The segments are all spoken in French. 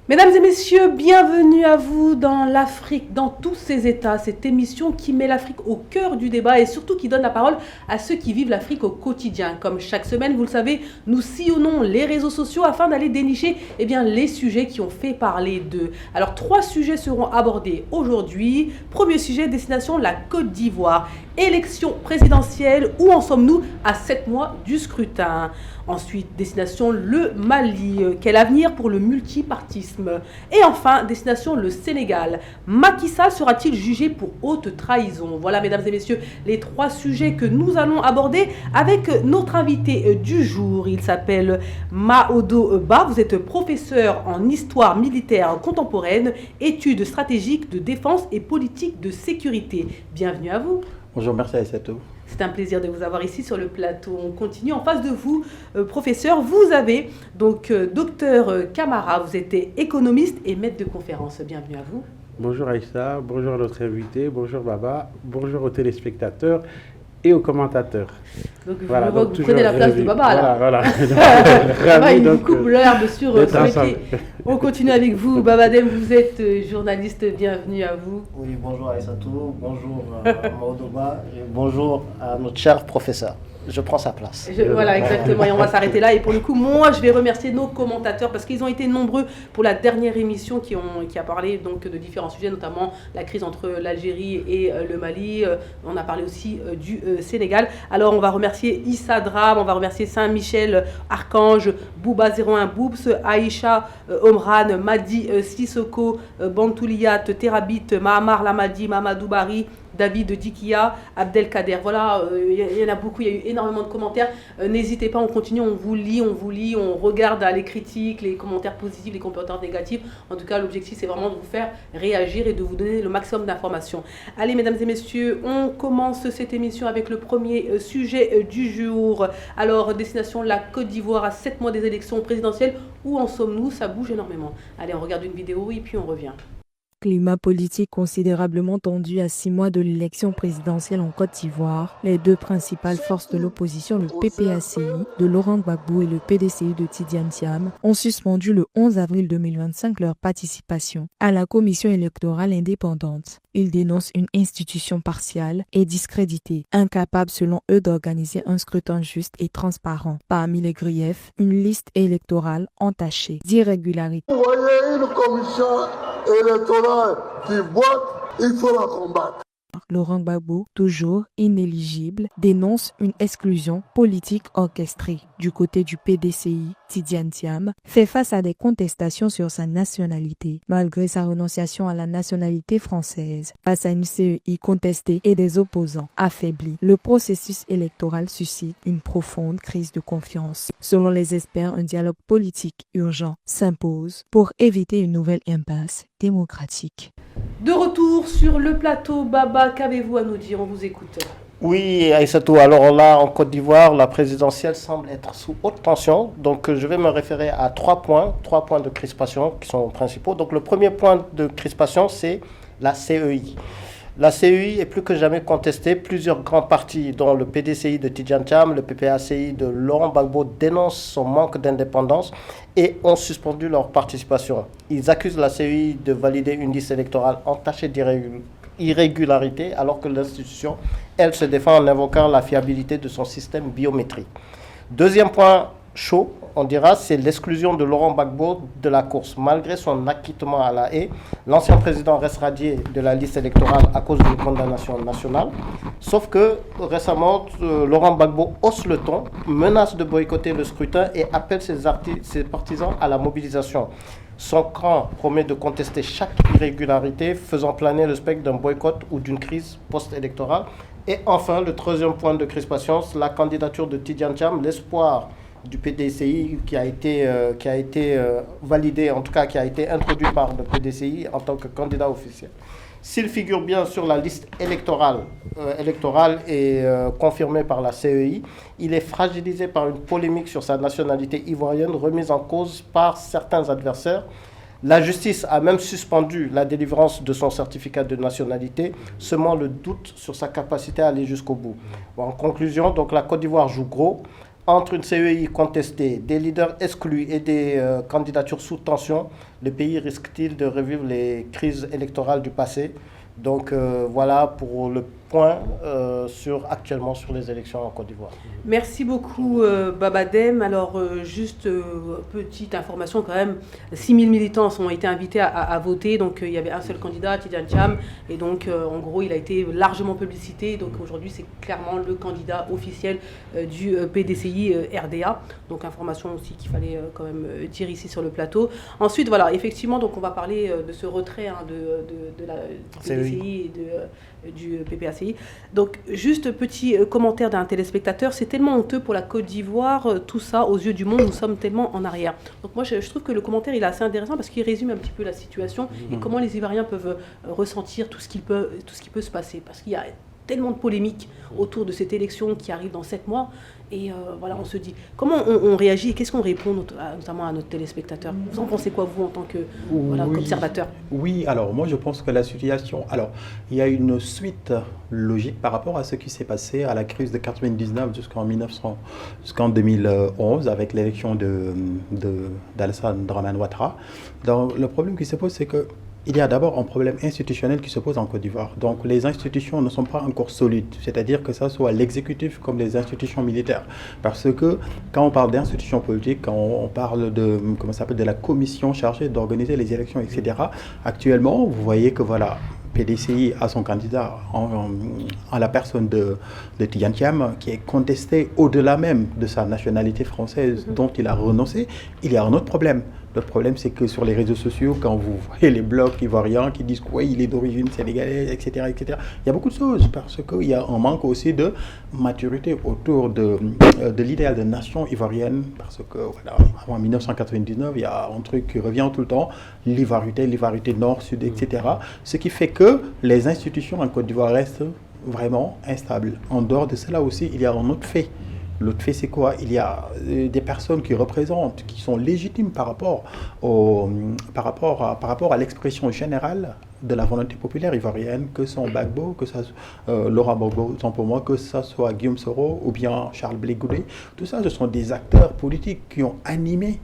Mesdames et messieurs, bienvenue à vous dans l'Afrique, dans tous ses états. Cette émission qui met l'Afrique au cœur du débat et surtout qui donne la parole à ceux qui vivent l'Afrique au quotidien. Comme chaque semaine, vous le savez, nous sillonnons les réseaux sociaux afin d'aller dénicher les sujets qui ont fait parler d'eux. Alors, 3 sujets seront abordés aujourd'hui. Premier sujet, destination la Côte d'Ivoire. Élection présidentielle, où en sommes-nous à 7 mois du scrutin? Ensuite, destination le Mali, quel avenir pour le multipartisme? Et enfin, destination le Sénégal. Macky Sall sera-t-il jugé pour haute trahison? Voilà, mesdames et messieurs, les 3 sujets que nous allons aborder avec notre invité du jour. Il s'appelle Maodo Ba, vous êtes professeur en histoire militaire contemporaine, études stratégiques de défense et politique de sécurité. Bienvenue à vous. Bonjour, merci Aïssatou. C'est un plaisir de vous avoir ici sur le plateau. On continue en face de vous, professeur. Vous avez donc docteur Camara, vous êtes économiste et maître de conférence. Bienvenue à vous. Bonjour Aïssa, bonjour à notre invité, bonjour Baba, bonjour aux téléspectateurs et aux commentateurs. Donc voilà, vous prenez la place de Baba là. Voilà. Baba, il nous coupe l'herbe sur ce métier. On continue avec vous. Babadem, vous êtes journaliste, bienvenue à vous. Oui, bonjour Aïssatou, bonjour Maodoba et bonjour à notre cher professeur. Je prends sa place. Voilà, exactement, et on va s'arrêter là. Et pour le coup, moi, je vais remercier nos commentateurs parce qu'ils ont été nombreux pour la dernière émission qui a parlé donc de différents sujets, notamment la crise entre l'Algérie et le Mali. On a parlé aussi du Sénégal. Alors, on va remercier Issa Dram, on va remercier Saint-Michel, Archange, Bouba 01 Boubs, Aïcha, Omran, Madi, Sissoko, Bantouliyat, Terabit, Mahamar Lamadi, Mamadou Bari, David Dikia, Abdelkader. Voilà, il y en a beaucoup, il y a eu énormément de commentaires. N'hésitez pas, on continue, on vous lit, on regarde les critiques, les commentaires positifs, les commentaires négatifs. En tout cas, l'objectif, c'est vraiment de vous faire réagir et de vous donner le maximum d'informations. Allez, mesdames et messieurs, on commence cette émission avec le premier sujet du jour. Alors, destination la Côte d'Ivoire à 7 mois des élections présidentielles. Où en sommes-nous? Ça bouge énormément. Allez, on regarde une vidéo et puis on revient. Climat politique considérablement tendu à 6 mois de l'élection présidentielle en Côte d'Ivoire. Les 2 principales forces de l'opposition, le PPACI de Laurent Gbagbo et le PDCI de Tidiane Thiam, ont suspendu le 11 avril 2025 leur participation à la commission électorale indépendante. Ils dénoncent une institution partiale et discréditée, incapable selon eux d'organiser un scrutin juste et transparent. Parmi les griefs, une liste électorale entachée d'irrégularités. Vous voyez une commission électorale qui boite, il faut la combattre. Laurent Gbagbo, toujours inéligible, dénonce une exclusion politique orchestrée. Du côté du PDCI, Tidiane Thiam fait face à des contestations sur sa nationalité, malgré sa renonciation à la nationalité française. Face à une CEI contestée et des opposants affaiblis, le processus électoral suscite une profonde crise de confiance. Selon les experts, un dialogue politique urgent s'impose pour éviter une nouvelle impasse démocratique. De retour sur le plateau, Baba, qu'avez-vous à nous dire? On vous écoute. Oui, Aïssatou, alors là, en Côte d'Ivoire, la présidentielle semble être sous haute tension. Donc, je vais me référer à 3 points de crispation qui sont principaux. Donc, le premier point de crispation, c'est la CEI. La CEI est plus que jamais contestée. Plusieurs grands partis, dont le PDCI de Tidiane Thiam, le PPACI de Laurent Gbagbo, dénoncent son manque d'indépendance et ont suspendu leur participation. Ils accusent la CEI de valider une liste électorale entachée d'irrégularités, alors que l'institution, elle, se défend en invoquant la fiabilité de son système biométrique. Deuxième point chaud, on dira, c'est l'exclusion de Laurent Gbagbo de la course. Malgré son acquittement à la haie, l'ancien président reste radié de la liste électorale à cause d'une condamnation nationale. Sauf que récemment, Laurent Gbagbo hausse le ton, menace de boycotter le scrutin et appelle ses partisans à la mobilisation. Son camp promet de contester chaque irrégularité, faisant planer le spectre d'un boycott ou d'une crise post-électorale. Et enfin, le troisième point de crispation, c'est la candidature de Tidiane Thiam, l'espoir du PDCI qui a été validé, en tout cas qui a été introduit par le PDCI en tant que candidat officiel. S'il figure bien sur la liste électorale et confirmée par la CEI, il est fragilisé par une polémique sur sa nationalité ivoirienne remise en cause par certains adversaires. La justice a même suspendu la délivrance de son certificat de nationalité, semant le doute sur sa capacité à aller jusqu'au bout. Bon, en conclusion, donc la Côte d'Ivoire joue gros. entre une CEI contestée, des leaders exclus et des candidatures sous tension, le pays risque-t-il de revivre les crises électorales du passé? Donc voilà pour le point actuellement sur les élections en Côte d'Ivoire. Merci beaucoup Babadem. Alors juste petite information quand même, 6000 militants ont été invités à voter, donc il y avait un seul candidat, Tidiane Thiam, et donc en gros il a été largement publicité, donc aujourd'hui c'est clairement le candidat officiel du PDCI RDA, donc information aussi qu'il fallait quand même dire ici sur le plateau. Ensuite voilà, effectivement donc on va parler de ce retrait de la PDCI et du PPACI. Donc, juste petit commentaire d'un téléspectateur, c'est tellement honteux pour la Côte d'Ivoire, tout ça, aux yeux du monde, nous sommes tellement en arrière. Donc moi, je trouve que le commentaire, il est assez intéressant parce qu'il résume un petit peu la situation et comment les Ivoiriens peuvent ressentir tout ce qui peut se passer. Parce qu'il y a tellement de polémiques autour de cette élection qui arrive dans 7 mois. Et voilà, on se dit, comment on réagit et qu'est-ce qu'on répond notamment à notre téléspectateur? Vous en pensez quoi, vous, en tant qu'observateur? Oui, alors moi je pense que la situation... Alors, il y a une suite logique par rapport à ce qui s'est passé à la crise de 99 jusqu'en 2011 avec l'élection d'Alassane Dramane Ouattara. Donc, le problème qui se pose, c'est que il y a d'abord un problème institutionnel qui se pose en Côte d'Ivoire. Donc les institutions ne sont pas encore solides, c'est-à-dire que ça soit l'exécutif comme les institutions militaires. Parce que quand on parle d'institutions politiques, quand on parle de la commission chargée d'organiser les élections, etc., actuellement, vous voyez que voilà, PDCI a son candidat en la personne de Tidiane Thiam, qui est contesté au-delà même de sa nationalité française dont il a renoncé. Il y a un autre problème. Le problème, c'est que sur les réseaux sociaux, quand vous voyez les blogs ivoiriens qui disent qu'il est d'origine sénégalaise, etc., etc., il y a beaucoup de choses parce qu'il y a un manque aussi de maturité autour de l'idéal de nation ivoirienne. Parce que, voilà, avant 1999, il y a un truc qui revient tout le temps, l'ivoirité nord-sud, etc. Ce qui fait que les institutions en Côte d'Ivoire restent vraiment instables. En dehors de cela aussi, il y a un autre fait. L'autre fait, c'est quoi? Il y a des personnes qui représentent, qui sont légitimes par rapport à l'expression générale de la volonté populaire ivoirienne, que sont Gbagbo, que ça Laurent Gbagbo, tant pour moi, que ça soit Guillaume Soro ou bien Charles Blé Goudé. Tout ça, ce sont des acteurs politiques qui ont animé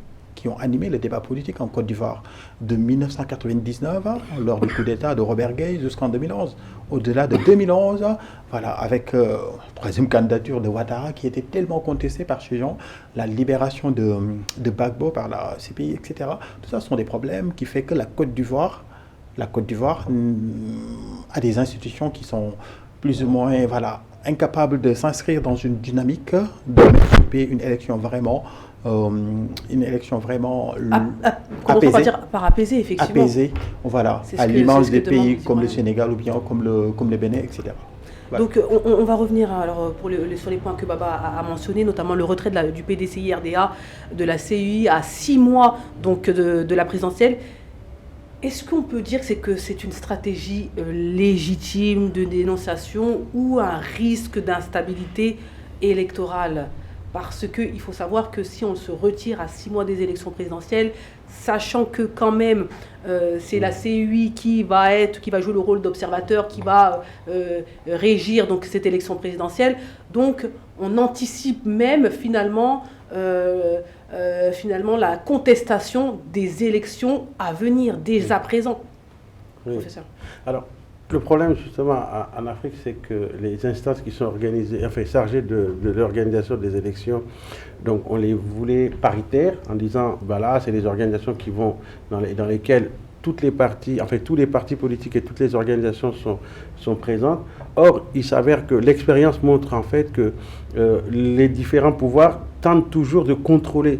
le débat politique en Côte d'Ivoire de 1999, lors du coup d'État de Robert Gueye, jusqu'en 2011. Au-delà de 2011, voilà, avec la troisième candidature de Ouattara qui était tellement contestée par ces gens, la libération de Gbagbo par la CPI, etc. Tout ça, ce sont des problèmes qui font que la Côte d'Ivoire a des institutions qui sont plus ou moins incapables de s'inscrire dans une dynamique de mettre une élection vraiment apaisée. On va dire par apaisée, effectivement. Apaisée, voilà, à l'image des pays comme le Sénégal ou bien comme le Bénin, etc. Voilà. Donc on va revenir alors, sur les points que Baba a mentionnés, notamment le retrait du PDCI RDA, de la CEI à 6 mois donc, de la présidentielle. Est-ce qu'on peut dire que c'est une stratégie légitime de dénonciation ou un risque d'instabilité électorale? Parce qu'il faut savoir que si on se retire à 6 mois des élections présidentielles, sachant que quand même c'est la CEI qui va jouer le rôle d'observateur, qui va régir donc cette élection présidentielle, donc on anticipe même finalement la contestation des élections à venir dès à présent. Oui. Professeur. Alors, le problème justement en Afrique, c'est que les instances qui sont chargées de l'organisation des élections, donc on les voulait paritaires en disant, voilà, c'est les organisations qui vont dans lesquelles tous les partis politiques et toutes les organisations sont présentes. Or, il s'avère que l'expérience montre en fait que les différents pouvoirs tentent toujours de contrôler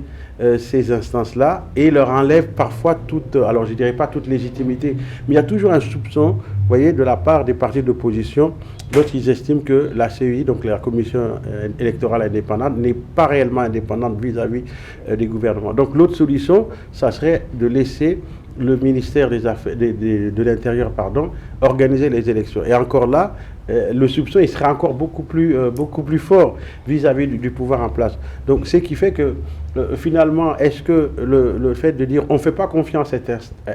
ces instances-là et leur enlèvent parfois alors je ne dirais pas toute légitimité, mais il y a toujours un soupçon, vous voyez, de la part des partis d'opposition, lorsqu'ils estiment que la CEI, donc la Commission électorale indépendante, n'est pas réellement indépendante vis-à-vis des gouvernements. Donc l'autre solution, ça serait de laisser le ministère de l'Intérieur organiser les élections. Et encore là, le soupçon il serait encore beaucoup plus fort vis-à-vis du pouvoir en place. Donc ce qui fait que finalement, est-ce que le fait de dire on ne fait pas confiance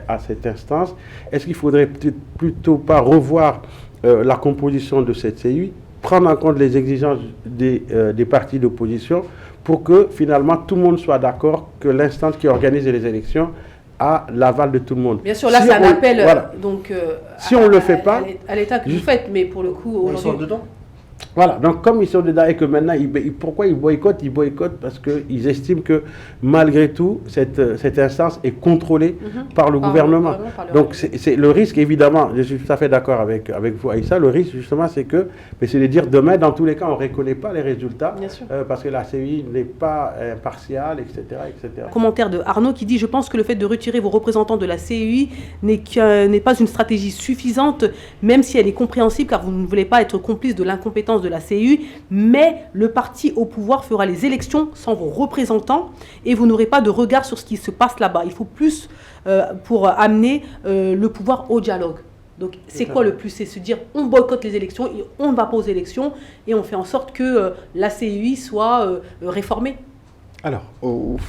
à cette instance, est-ce qu'il faudrait plutôt pas revoir la composition de cette CEI prendre en compte les exigences des partis d'opposition pour que finalement tout le monde soit d'accord que l'instance qui organise les élections a l'aval de tout le monde. Bien sûr, là, c'est un appel donc, si on ne le fait pas, à l'État que vous faites, mais pour le coup, aujourd'hui... Ils sont dedans. Voilà, donc comme ils sont dedans et que maintenant, pourquoi ils boycottent? Ils boycottent parce qu'ils estiment que malgré tout, cette instance est contrôlée par le gouvernement. Donc c'est le risque, évidemment, je suis tout à fait d'accord avec vous, Aïssa, le risque justement c'est de dire demain, dans tous les cas, on ne reconnaît pas les résultats parce que la CEI n'est pas impartiale, etc., etc. Commentaire de Arnaud qui dit « Je pense que le fait de retirer vos représentants de la CEI n'est pas une stratégie suffisante, même si elle est compréhensible car vous ne voulez pas être complice de l'incompétence de la CEI, mais le parti au pouvoir fera les élections sans vos représentants et vous n'aurez pas de regard sur ce qui se passe là-bas. Il faut plus pour amener le pouvoir au dialogue. » Donc c'est quoi le plus? C'est se dire on boycotte les élections, et on ne va pas aux élections et on fait en sorte que la CEI soit réformée. Alors,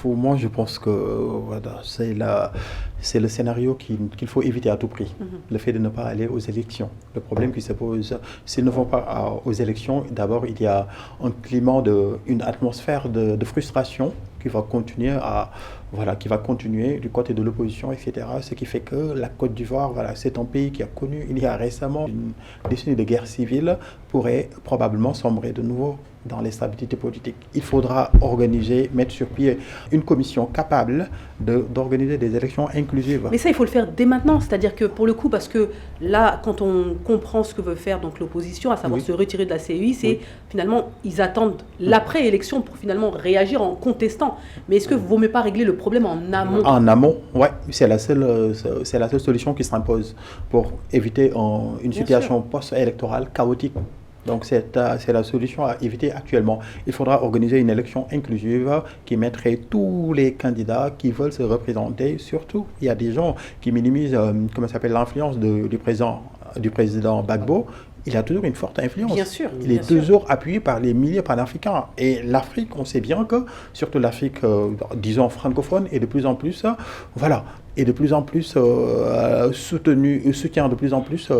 moi, je pense que voilà, c'est le scénario qu'il faut éviter à tout prix, le fait de ne pas aller aux élections. Le problème qui se pose, s'ils ne vont pas aux élections, d'abord, il y a un climat, une atmosphère de frustration qui va continuer du côté de l'opposition, etc. Ce qui fait que la Côte d'Ivoire, voilà, c'est un pays qui a connu, il y a récemment, une décennie de guerre civile, pourrait probablement sombrer de nouveau dans l'instabilité politique. Il faudra mettre sur pied une commission capable d'organiser des élections inclusives. Mais ça, il faut le faire dès maintenant. C'est-à-dire que pour le coup, parce que là, quand on comprend ce que veut faire donc l'opposition, à savoir se retirer de la CEI, c'est finalement, ils attendent l'après-élection pour finalement réagir en contestant. Mais est-ce que vous ne vaut mieux pas régler le problème en amont? En amont, oui. C'est la seule solution qui s'impose pour éviter une situation post-électorale chaotique. Donc c'est la solution à éviter actuellement. Il faudra organiser une élection inclusive qui mettrait tous les candidats qui veulent se représenter. Surtout, il y a des gens qui minimisent l'influence du président Gbagbo. Il a toujours une forte influence. Bien sûr. Il est toujours appuyé par les milliers panafricains. Et l'Afrique, on sait bien que, surtout l'Afrique, disons francophone, est de plus en plus, soutient de plus en plus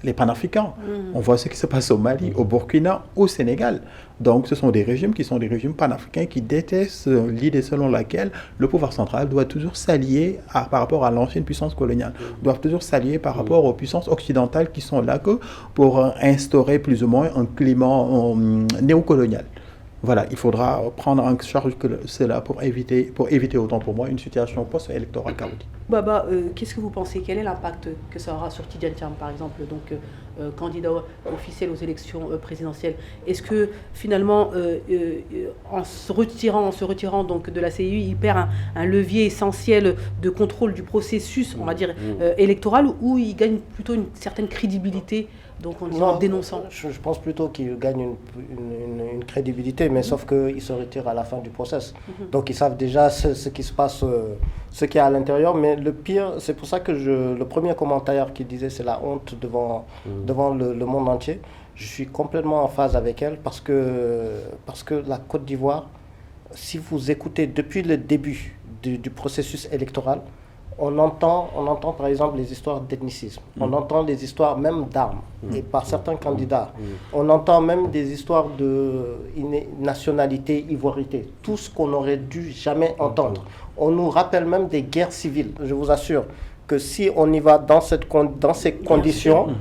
les panafricains. On voit ce qui se passe au Mali, au Burkina, au Sénégal. Donc ce sont des régimes qui sont des régimes panafricains qui détestent l'idée selon laquelle le pouvoir central doit toujours s'allier par rapport à l'ancienne puissance coloniale, doivent toujours s'allier par rapport aux puissances occidentales qui sont là que pour instaurer plus ou moins un climat néocolonial. Voilà, il faudra prendre en charge cela pour éviter autant pour moi une situation post-électorale chaotique. Baba, qu'est-ce que vous pensez? Quel est l'impact que ça aura sur Tidiane Thiam, par exemple, donc candidat officiel aux élections présidentielles? Est-ce que finalement, en se retirant donc de la CEI, il perd un levier essentiel de contrôle du processus, on va dire, électoral, ou il gagne plutôt une certaine crédibilité? Donc en dénonçant. Je pense plutôt qu'il gagne une crédibilité, mais sauf qu'il se retire à la fin du process. Donc ils savent déjà ce qui se passe, ce qu'il y a à l'intérieur. Mais le pire, c'est pour ça que le premier commentaire qui disait c'est la honte devant le monde entier, je suis complètement en phase avec elle parce que la Côte d'Ivoire, si vous écoutez depuis le début du processus électoral, on entend par exemple les histoires d'ethnicisme, on entend les histoires même d'armes, et par certains candidats. On entend même des histoires de nationalité, ivoirité, tout ce qu'on n'aurait dû jamais entendre. On nous rappelle même des guerres civiles. Je vous assure que si on y va dans ces conditions,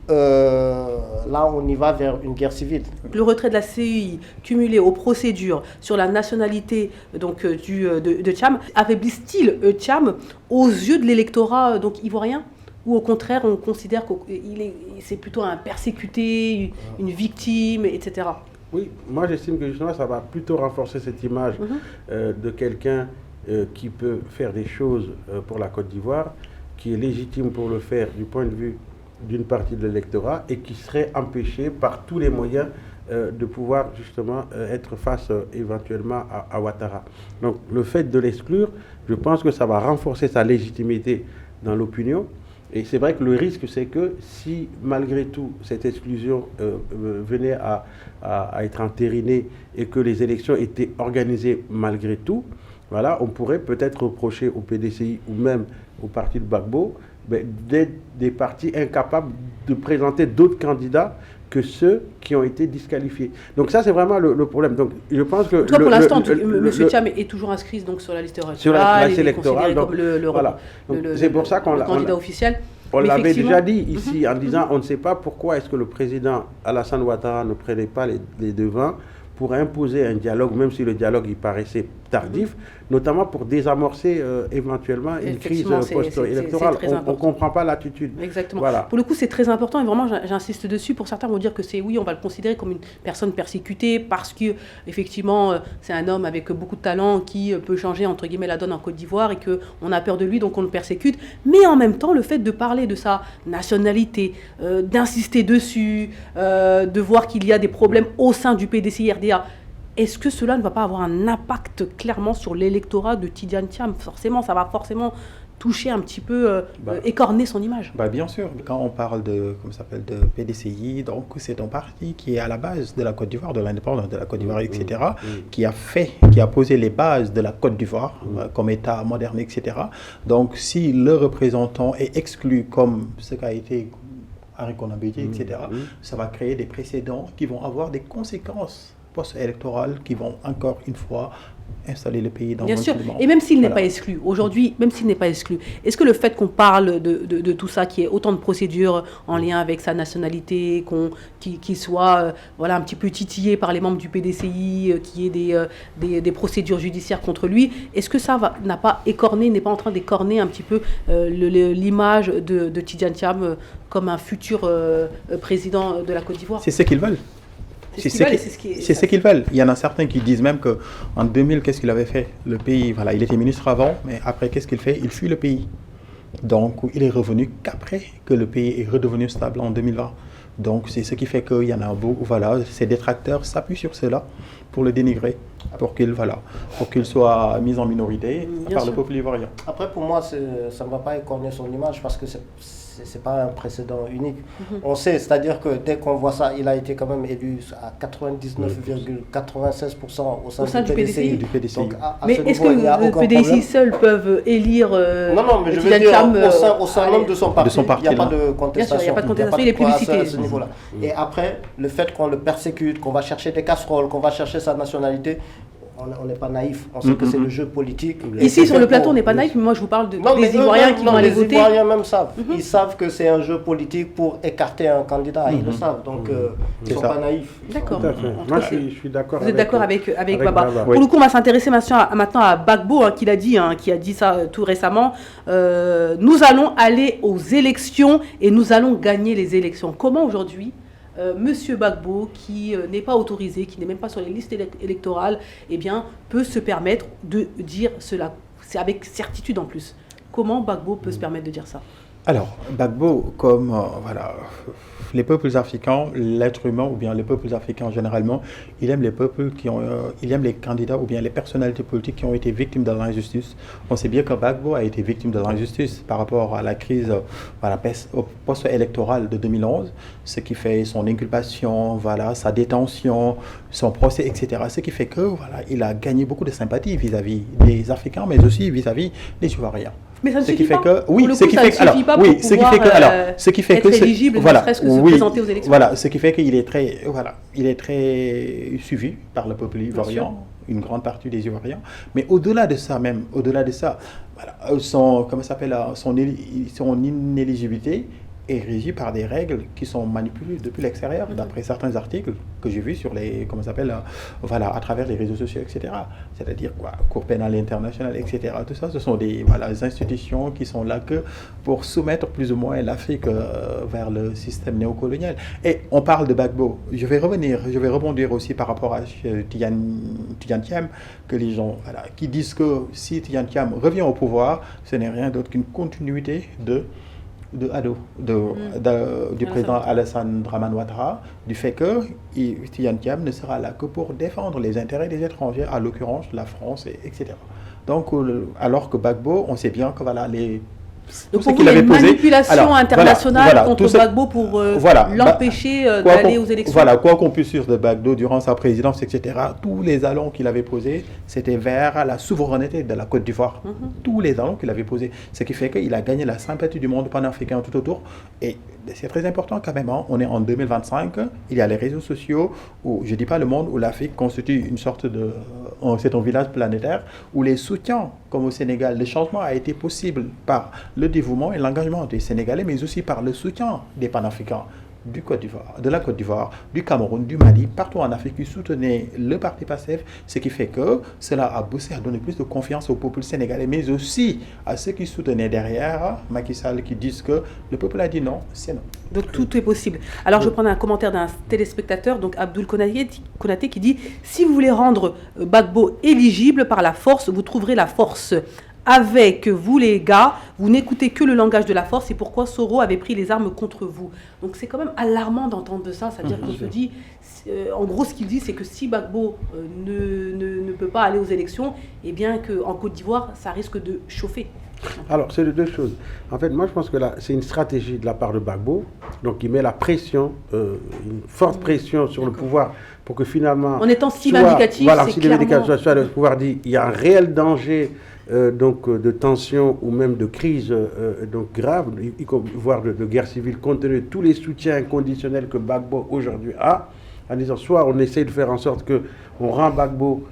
là on y va vers une guerre civile. Le retrait de la CEI cumulé aux procédures sur la nationalité donc, de Thiam, affaiblisse-t-il Thiam aux yeux de l'électorat donc ivoirien? Ou au contraire on considère que c'est plutôt un persécuté, une victime, etc. Oui, moi j'estime que justement ça va plutôt renforcer cette image de quelqu'un qui peut faire des choses pour la Côte d'Ivoire, qui est légitime pour le faire du point de vue d'une partie de l'électorat et qui serait empêché par tous les moyens de pouvoir justement être face éventuellement à Ouattara. Donc le fait de l'exclure, je pense que ça va renforcer sa légitimité dans l'opinion. Et c'est vrai que le risque, c'est que si malgré tout cette exclusion venait à être entérinée et que les élections étaient organisées malgré tout, voilà, on pourrait peut-être reprocher au PDCI ou même au parti de Gbagbo d'être des partis incapables de présenter d'autres candidats que ceux qui ont été disqualifiés. Donc ça, c'est vraiment le problème. Donc je pense que... Toi, pour l'instant, M. Thiam est toujours inscrit donc, sur la liste électorale. Sur la liste électorale. Donc, voilà. C'est pour ça qu'on le candidat officiel. On l'avait déjà dit ici en disant on ne sait pas pourquoi est-ce que le président Alassane Ouattara ne prenait pas les devants pour imposer un dialogue, même si le dialogue il paraissait tardif, notamment pour désamorcer éventuellement une crise post-électorale. On ne comprend pas l'attitude. Exactement. Voilà. Pour le coup, c'est très important et vraiment, j'insiste dessus. Pour certains vont dire que c'est, oui, on va le considérer comme une personne persécutée parce que, effectivement, c'est un homme avec beaucoup de talent qui peut changer, entre guillemets, la donne en Côte d'Ivoire et qu'on a peur de lui, donc on le persécute. Mais en même temps, le fait de parler de sa nationalité, d'insister dessus, de voir qu'il y a des problèmes au sein du PDCI-RDA, est-ce que cela ne va pas avoir un impact clairement sur l'électorat de Tidiane Thiam? Forcément, ça va forcément toucher un petit peu, écorner son image. Bien sûr, quand on parle de PDCI, donc c'est un parti qui est à la base de la Côte d'Ivoire, de l'indépendance de la Côte d'Ivoire, etc., qui a posé les bases de la Côte d'Ivoire comme État moderne, etc. Donc si le représentant est exclu comme ce qu'a été Henri Konan Bédié, etc., ça va créer des précédents qui vont avoir des conséquences post-électorales qui vont encore une fois installer le pays dans Bien sûr, climat. et même s'il n'est pas exclu, aujourd'hui, même s'il n'est pas exclu, est-ce que le fait qu'on parle de tout ça, qu'il y ait autant de procédures en lien avec sa nationalité, qu'il soit un petit peu titillé par les membres du PDCI, qu'il y ait des procédures judiciaires contre lui, est-ce que ça n'a pas écorné, n'est pas en train d'écorner un petit peu l'image de Tidiane Thiam comme un futur président de la Côte d'Ivoire? C'est ce qu'ils veulent. C'est ce qu'ils veulent. Il y en a certains qui disent même qu'en 2000, qu'est-ce qu'il avait fait? Le pays, il était ministre avant, mais après, qu'est-ce qu'il fait? Il fuit le pays. Donc, il est revenu qu'après que le pays est redevenu stable en 2020. Donc, c'est ce qui fait qu'il y en a beaucoup, ces détracteurs s'appuient sur cela pour le dénigrer, pour qu'il soit mis en minorité par le peuple ivoirien. Après, pour moi, ça ne va pas écorner son image parce que c'est pas un précédent unique. On sait, c'est-à-dire que dès qu'on voit ça, il a été quand même élu à 99,96% au sein du PDCI. Donc, mais est-ce que le PDCI seul peuvent élire Non, mais je veux dire, au sein même de son parti, il n'y a pas de contestation. Bien sûr, il n'y a pas de contestation, il est plébiscité. À ce niveau-là. Et après, le fait qu'on le persécute, qu'on va chercher des casseroles, qu'on va chercher sa nationalité, on n'est pas naïf, on sait que c'est le jeu politique. Ici, sur le plateau, on n'est pas naïf, mais moi je vous parle des Ivoiriens qui vont aller voter. Les Ivoiriens même savent. Ils savent que c'est un jeu politique pour écarter un candidat, ils le savent, donc ils ne sont pas naïfs. D'accord. Moi, je suis d'accord. Vous êtes d'accord avec Baba. Pour le coup, on va s'intéresser maintenant à Gbagbo, qui a dit ça tout récemment. Nous allons aller aux élections et nous allons gagner les élections. Comment aujourd'hui Monsieur Gbagbo, qui n'est pas autorisé, qui n'est même pas sur les listes électorales, peut se permettre de dire cela? C'est avec certitude en plus. Comment Gbagbo peut se permettre de dire ça? Alors, Gbagbo, comme les peuples africains, l'être humain ou bien les peuples africains généralement, il aime les peuples il aime les candidats ou bien les personnalités politiques qui ont été victimes de l'injustice. On sait bien que Gbagbo a été victime de l'injustice par rapport à la crise post-électorale de 2011, ce qui fait son inculpation, sa détention, son procès, etc. Ce qui fait que il a gagné beaucoup de sympathie vis-à-vis des Africains, mais aussi vis-à-vis des Ivoiriens. Mais ça ne suffit pas. Ce qui fait que être éligible, ne serait-ce que se présenter aux élections. Ce qui fait qu'il est très suivi par le peuple ivoirien, une grande partie des Ivoiriens. Mais au-delà de ça, son inéligibilité est régie par des règles qui sont manipulées depuis l'extérieur, d'après certains articles que j'ai vus sur à travers les réseaux sociaux, etc. C'est-à-dire Cour pénale internationale, etc. Tout ça, ce sont des institutions qui sont là que pour soumettre plus ou moins l'Afrique vers le système néocolonial. Et on parle de Gbagbo. Je vais rebondir aussi par rapport à Tidiane Thiam, que les gens qui disent que si Tidiane Thiam revient au pouvoir, ce n'est rien d'autre qu'une continuité du président Alassane Dramane Ouattara, du fait que Tidiane Thiam ne sera là que pour défendre les intérêts des étrangers, à l'occurrence la France, etc. Donc, alors que Gbagbo, on sait bien que Donc ce pour vous, qu'il il y a avait une posé. manipulation Alors, internationale voilà, contre tout ce- Gbagbo pour Voilà. l'empêcher Quoi d'aller qu'on- aux élections. Voilà, quoi qu'on puisse dire de Gbagbo durant sa présidence, etc., tous les jalons qu'il avait posés, c'était vers la souveraineté de la Côte d'Ivoire. Tous les jalons qu'il avait posés. Ce qui fait qu'il a gagné la sympathie du monde panafricain tout autour. Et c'est très important quand même, hein. On est en 2025, il y a les réseaux sociaux, où, je ne dis pas le monde, où l'Afrique constitue une sorte de... c'est un village planétaire, où les soutiens, comme au Sénégal, le changement a été possible par le dévouement et l'engagement des Sénégalais, mais aussi par le soutien des panafricains de la Côte d'Ivoire, du Cameroun, du Mali, partout en Afrique qui soutenaient le parti PASTEF, ce qui fait que cela a boosté, a donné plus de confiance au peuple sénégalais, mais aussi à ceux qui soutenaient derrière Macky Sall, qui disent que le peuple a dit non, c'est non. Donc tout est possible. Alors je prends un commentaire d'un téléspectateur, donc Abdoul Konaté, qui dit « Si vous voulez rendre Gbagbo éligible par la force, vous trouverez la force. Avec vous les gars, vous n'écoutez que le langage de la force, c'est pourquoi Soro avait pris les armes contre vous. » Donc c'est quand même alarmant d'entendre ça, c'est-à-dire qu'on se dit, en gros ce qu'il dit c'est que si Gbagbo ne peut pas aller aux élections, et bien qu'en Côte d'Ivoire ça risque de chauffer. Alors, c'est les deux choses. En fait, moi, je pense que là, c'est une stratégie de la part de Gbagbo, donc il met la pression, une forte pression sur le pouvoir pour que finalement... En étant si vindicatif, voilà, c'est si clairement... soit le pouvoir dit, il y a un réel danger donc, de tension ou même de crise donc grave, voire de guerre civile, compte tenu de tous les soutiens inconditionnels que Gbagbo aujourd'hui a, en disant soit on essaye de faire en sorte qu'on rend Gbagbo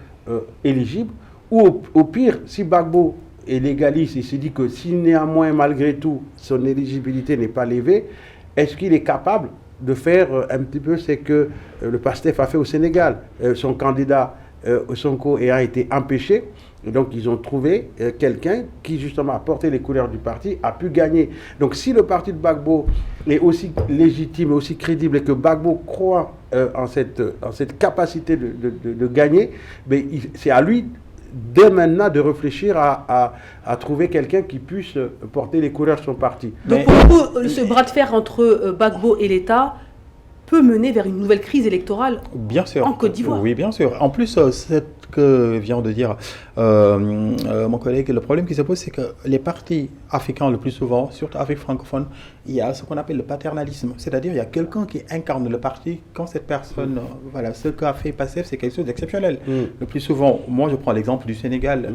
éligible, ou au pire, si Gbagbo et légaliste, il se dit que si néanmoins, malgré tout, son éligibilité n'est pas levée, est-ce qu'il est capable de faire un petit peu ce que le PASTEF a fait au Sénégal, son candidat Sonko ayant été empêché, et donc ils ont trouvé quelqu'un qui justement a porté les couleurs du parti, a pu gagner. Donc si le parti de Gbagbo est aussi légitime, aussi crédible, et que Gbagbo croit en cette capacité de gagner, c'est à lui dès maintenant de réfléchir à trouver quelqu'un qui puisse porter les couleurs de son parti. Donc pour vous, ce bras de fer entre Gbagbo et l'État peut mener vers une nouvelle crise électorale bien sûr. En Côte d'Ivoire. Oui, bien sûr. En plus, ce que vient de dire mon collègue, le problème qui se pose, c'est que les partis africains, le plus souvent, surtout Afrique francophone, il y a ce qu'on appelle le paternalisme. C'est-à-dire, il y a quelqu'un qui incarne le parti quand cette personne, voilà, ce qu'a fait PASTEF, c'est quelque chose d'exceptionnel. Le plus souvent, moi je prends l'exemple du Sénégal,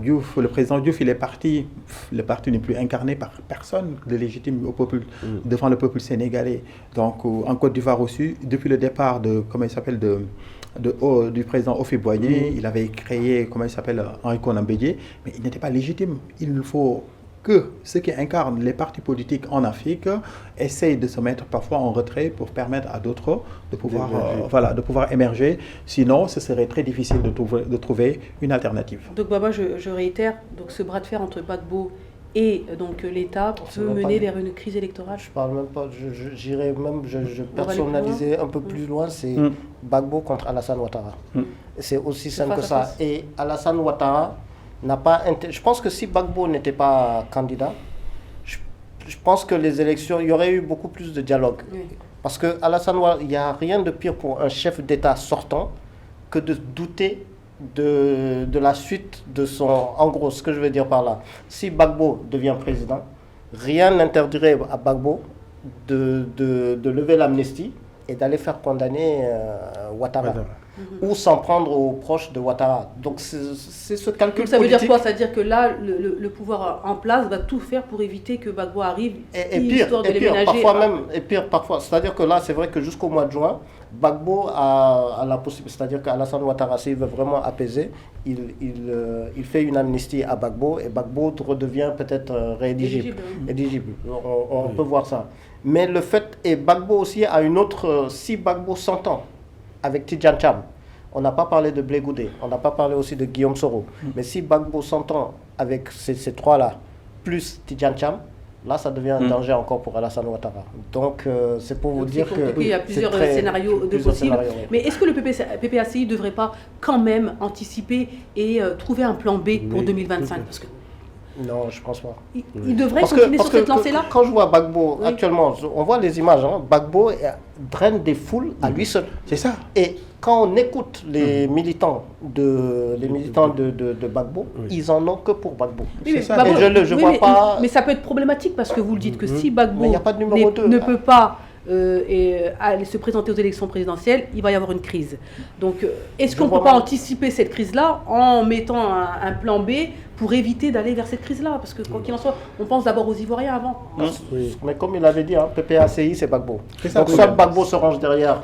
Diouf, le président Diouf, il est parti, le parti n'est plus incarné par personne de légitime au peuple, devant le peuple sénégalais. Donc en Côte d'Ivoire aussi, depuis le départ de, comment il s'appelle, du président Houphouët-Boigny, il avait créé, comment il s'appelle, Henri Konan Bédié, mais il n'était pas légitime. Il faut que ceux qui incarnent les partis politiques en Afrique essayent de se mettre parfois en retrait pour permettre à d'autres de pouvoir, de pouvoir émerger. Sinon, ce serait très difficile de trouver une alternative. Donc Baba, je réitère, donc ce bras de fer entre Gbagbo et donc l'État peut mener vers une crise électorale. Je parle même pas, j'irais même, je personnalisais un peu plus loin, c'est Gbagbo contre Alassane Ouattara. C'est aussi simple que ça. Et Alassane Ouattara n'a pas... Je pense que si Gbagbo n'était pas candidat, je pense que les élections, il y aurait eu beaucoup plus de dialogue. Parce que Alassane Ouattara, il n'y a rien de pire pour un chef d'État sortant que de douter de la suite de son... En gros, ce que je veux dire par là, si Gbagbo devient président, rien n'interdirait à Gbagbo de lever l'amnistie et d'aller faire condamner Ouattara. Ou s'en prendre aux proches de Ouattara. Donc c'est ce calcul politique. Ça veut dire quoi? Ça veut dire que là, le pouvoir en place va tout faire pour éviter que Gbagbo arrive et pire, parfois. C'est-à-dire que là, c'est vrai que jusqu'au mois de juin, Gbagbo a la possibilité, c'est-à-dire qu'Alassane Ouattara, s'il veut vraiment apaiser, il fait une amnistie à Gbagbo et Gbagbo redevient peut-être rééligible. On peut voir ça. Mais le fait, et Gbagbo aussi a une autre, si Gbagbo s'entend avec Tidjane Thiam, on n'a pas parlé de Blé Goudé, on n'a pas parlé aussi de Guillaume Soro, mais si Gbagbo s'entend avec ces trois-là, plus Tidjane Thiam, là ça devient un danger encore pour Alassane Ouattara. Donc c'est pour vous dire que... Il y a plusieurs scénarios de possibles. Mais est-ce que le PPACI ne devrait pas quand même anticiper et trouver un plan B pour 2025 parce que non, je pense pas. Il devrait continuer sur cette lancée-là. Quand je vois Gbagbo, actuellement, on voit les images, Gbagbo draine des foules à lui seul. C'est ça. Et quand on écoute les militants de Gbagbo, ils en ont que pour Gbagbo. Oui, mais ça. Gbagbo- Et je vois mais, pas. mais ça peut être problématique parce que vous le dites que si Gbagbo Mais il y a pas de numéro 2. ne peut pas aller se présenter aux élections présidentielles, il va y avoir une crise. Donc, est-ce qu'on ne peut pas anticiper cette crise-là en mettant un plan B pour éviter d'aller vers cette crise-là? Parce que quoi qu'il en soit, on pense d'abord aux Ivoiriens avant. Oui. Mais comme il avait dit, PPACI, c'est Gbagbo. ça, Donc oui. soit Gbagbo se range derrière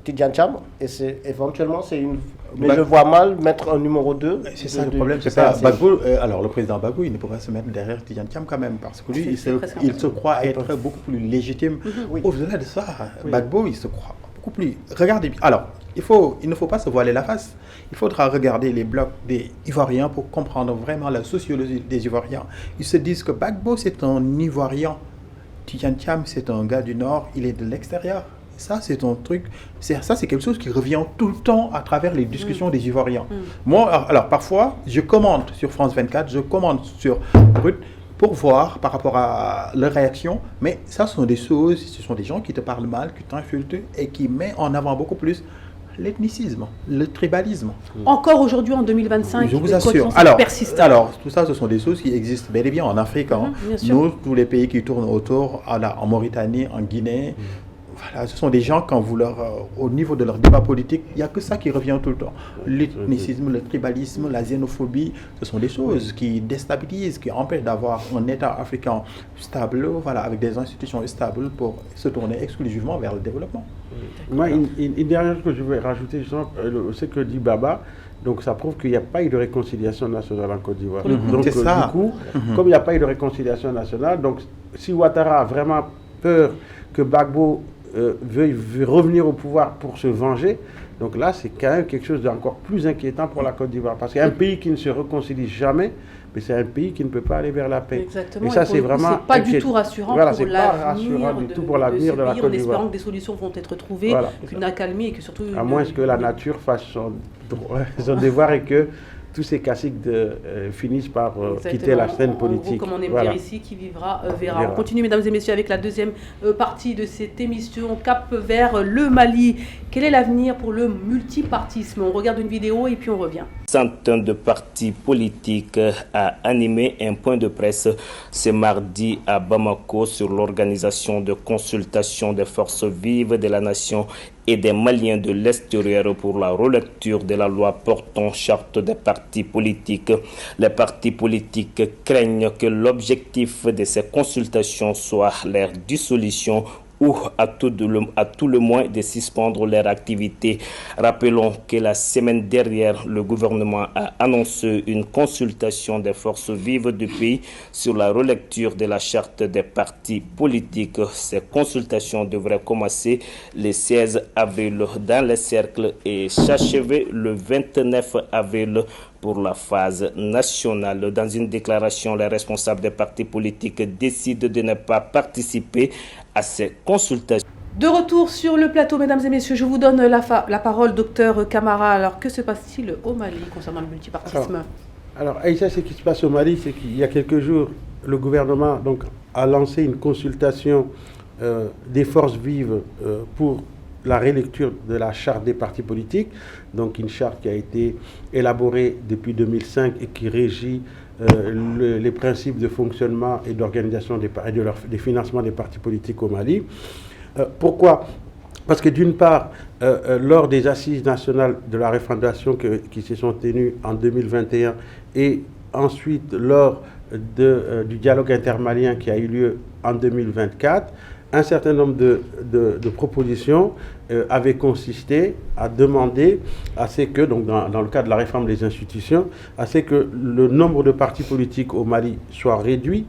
Tidiane Cham, et éventuellement c'est une... Mais je vois mal mettre un numéro 2. C'est ça le problème, c'est ça. Gbagbo, alors le président Gbagbo, il ne peut pas se mettre derrière Tidiane Cham quand même, parce que lui, il se croit être beaucoup plus légitime. Au-delà de ça, Gbagbo, il se croit beaucoup plus... Regardez, alors, il ne faut pas se voiler la face. Il faudra regarder les blocs des Ivoiriens pour comprendre vraiment la sociologie des Ivoiriens. Ils se disent que Gbagbo, c'est un Ivoirien. Tidiane Cham, c'est un gars du Nord, il est de l'extérieur. Ça, c'est un truc, ça, c'est quelque chose qui revient tout le temps à travers les discussions des Ivoiriens. Moi, alors, parfois, je commente sur France 24, je commente sur Brut pour voir par rapport à leurs réactions, mais ça, ce sont des choses, ce sont des gens qui te parlent mal, qui t'insultent et qui mettent en avant beaucoup plus l'ethnicisme, le tribalisme. Encore aujourd'hui, en 2025, je vous assure. Alors, tout ça, ce sont des choses qui existent bel et bien en Afrique. Nous, tous les pays qui tournent autour, en Mauritanie, en Guinée, voilà, ce sont des gens, quand vous au niveau de leur débat politique, il n'y a que ça qui revient tout le temps. L'ethnicisme, le tribalisme, la xénophobie, ce sont des choses qui déstabilisent, qui empêchent d'avoir un État africain stable, voilà, avec des institutions stables pour se tourner exclusivement vers le développement. Moi, une dernière chose que je vais rajouter, justement, c'est que dit Baba. Donc ça prouve qu'il n'y a pas eu de réconciliation nationale en Côte d'Ivoire. Donc c'est ça. Du coup, comme il n'y a pas eu de réconciliation nationale, donc si Ouattara a vraiment peur que Gbagbo veut revenir au pouvoir pour se venger, donc là c'est quand même quelque chose d'encore plus inquiétant pour la Côte d'Ivoire. Parce qu'un pays qui ne se réconcilie jamais, mais c'est un pays qui ne peut pas aller vers la paix. Exactement. Et ça, c'est vraiment pas du tout rassurant voilà, pour l'avenir de la Côte d'Ivoire. En espérant que des solutions vont être trouvées, qu'une accalmie et que surtout... À moins que la nature fasse son devoir et que tous ces classiques finissent par quitter la scène politique. Comme on aime dire ici, qui vivra verra. On continue, mesdames et messieurs, avec la deuxième partie de cette émission, Cap vers le Mali. Quel est l'avenir pour le multipartisme? On regarde une vidéo et puis on revient. Centaines de partis politiques a animé un point de presse ce mardi à Bamako sur l'organisation de consultation des forces vives de la nation et des Maliens de l'extérieur pour la relecture de la loi portant charte des partis politiques. Les partis politiques craignent que l'objectif de ces consultations soit leur dissolution ou à tout le moins de suspendre leur activité. Rappelons que la semaine dernière, le gouvernement a annoncé une consultation des forces vives du pays sur la relecture de la charte des partis politiques. Ces consultations devraient commencer le 16 avril dans les cercles et s'achever le 29 avril pour la phase nationale. Dans une déclaration, les responsables des partis politiques décident de ne pas participer à ces consultations. De retour sur le plateau, mesdames et messieurs, je vous donne la parole, docteur Camara. Alors, que se passe-t-il au Mali concernant le multipartisme? Alors, Aïcha, ce qui se passe au Mali, c'est qu'il y a quelques jours, le gouvernement a lancé une consultation des forces vives pour la rélecture de la charte des partis politiques, donc une charte qui a été élaborée depuis 2005 et qui régit les principes de fonctionnement et d'organisation des financements des partis politiques au Mali. Pourquoi? Parce que d'une part, lors des assises nationales de la refondation qui se sont tenues en 2021 et ensuite lors du dialogue intermalien qui a eu lieu en 2024, un certain nombre de propositions avaient consisté à demander à ce que, donc dans le cadre de la réforme des institutions, à ce que le nombre de partis politiques au Mali soit réduit,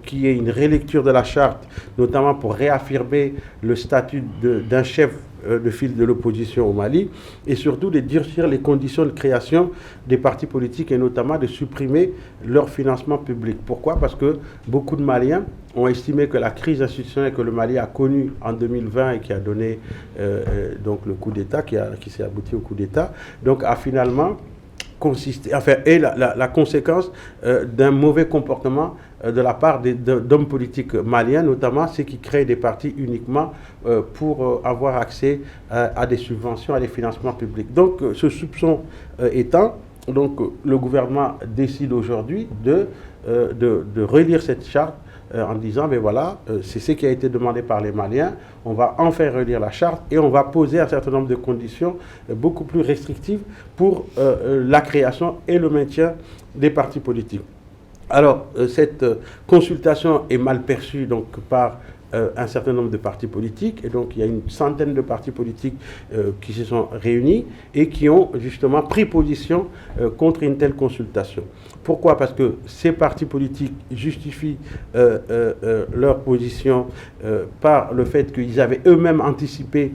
qu'il y ait une rélecture de la charte, notamment pour réaffirmer le statut d'un chef de file de l'opposition au Mali, et surtout de durcir les conditions de création des partis politiques et notamment de supprimer leur financement public. Pourquoi? Parce que beaucoup de Maliens ont estimé que la crise institutionnelle que le Mali a connue en 2020 et qui a donné donc le coup d'État, qui s'est abouti au coup d'État, donc a finalement est la conséquence d'un mauvais comportement de la part d'hommes politiques maliens, notamment ceux qui créent des partis uniquement pour avoir accès à des subventions, à des financements publics. Donc, ce soupçon étant, donc, le gouvernement décide aujourd'hui de relire cette charte en disant, mais voilà, c'est ce qui a été demandé par les Maliens, on va enfin relire la charte et on va poser un certain nombre de conditions beaucoup plus restrictives pour la création et le maintien des partis politiques. Alors, cette consultation est mal perçue donc, par un certain nombre de partis politiques, et donc il y a une centaine de partis politiques qui se sont réunis et qui ont justement pris position contre une telle consultation. Pourquoi? Parce que ces partis politiques justifient leur position par le fait qu'ils avaient eux-mêmes anticipé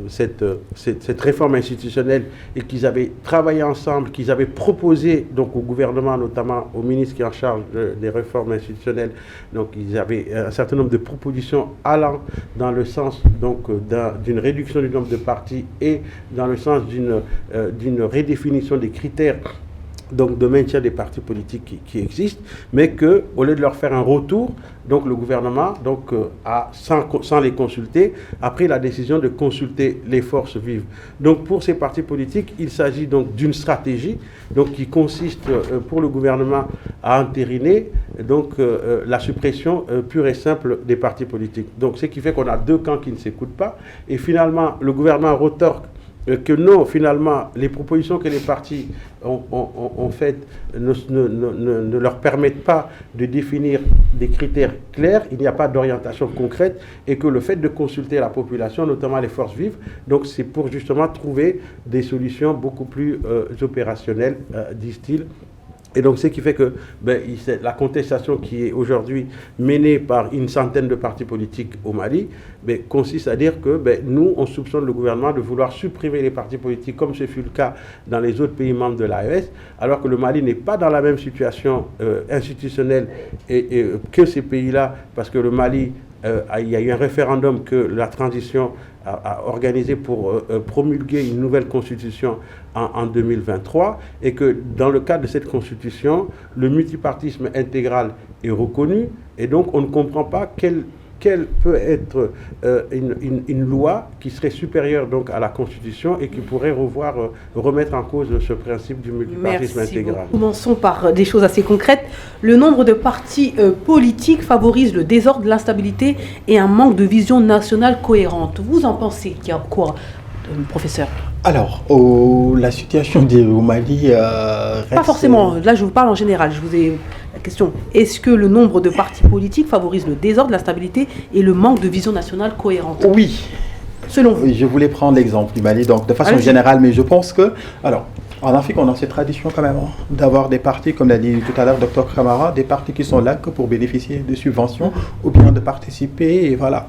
cette réforme institutionnelle et qu'ils avaient travaillé ensemble, qu'ils avaient proposé donc au gouvernement, notamment au ministre qui est en charge des réformes institutionnelles, donc ils avaient un certain nombre de propositions allant dans le sens donc d'une réduction du nombre de partis et dans le sens d'une redéfinition des critères donc de maintien des partis politiques qui existent, mais qu'au lieu de leur faire un retour, donc le gouvernement, donc, sans les consulter, a pris la décision de consulter les forces vives. Donc pour ces partis politiques, il s'agit donc d'une stratégie donc, qui consiste pour le gouvernement à entériner donc, la suppression pure et simple des partis politiques. Donc ce qui fait qu'on a deux camps qui ne s'écoutent pas, et finalement le gouvernement retorque que non, finalement, les propositions que les partis ont faites ne leur permettent pas de définir des critères clairs, il n'y a pas d'orientation concrète, et que le fait de consulter la population, notamment les forces vives, donc c'est pour justement trouver des solutions beaucoup plus opérationnelles, disent-ils. Et donc, ce qui fait que la contestation qui est aujourd'hui menée par une centaine de partis politiques au Mali consiste à dire que nous, on soupçonne le gouvernement de vouloir supprimer les partis politiques, comme ce fut le cas dans les autres pays membres de l'AES, alors que le Mali n'est pas dans la même situation institutionnelle que ces pays-là, parce que le Mali, il y a eu un référendum que la transition a organisé pour promulguer une nouvelle constitution en 2023, et que dans le cadre de cette constitution, le multipartisme intégral est reconnu, et donc on ne comprend pas quelle peut être une loi qui serait supérieure donc à la Constitution et qui pourrait remettre en cause ce principe du multipartisme intégral. Commençons par des choses assez concrètes. Le nombre de partis politiques favorise le désordre, l'instabilité et un manque de vision nationale cohérente. Vous en pensez quoi, professeur? Alors, la situation au Mali reste... Pas forcément, là je vous parle en général, je vous ai la question. Est-ce que le nombre de partis politiques favorise le désordre, l'instabilité et le manque de vision nationale cohérente? Oui. Selon vous? Oui, je voulais prendre l'exemple du Mali, donc de façon générale, mais je pense que... Alors, en Afrique, on a cette tradition quand même d'avoir des partis, comme l'a dit tout à l'heure Dr Kamara, des partis qui sont là que pour bénéficier de subventions ou bien de participer, et voilà,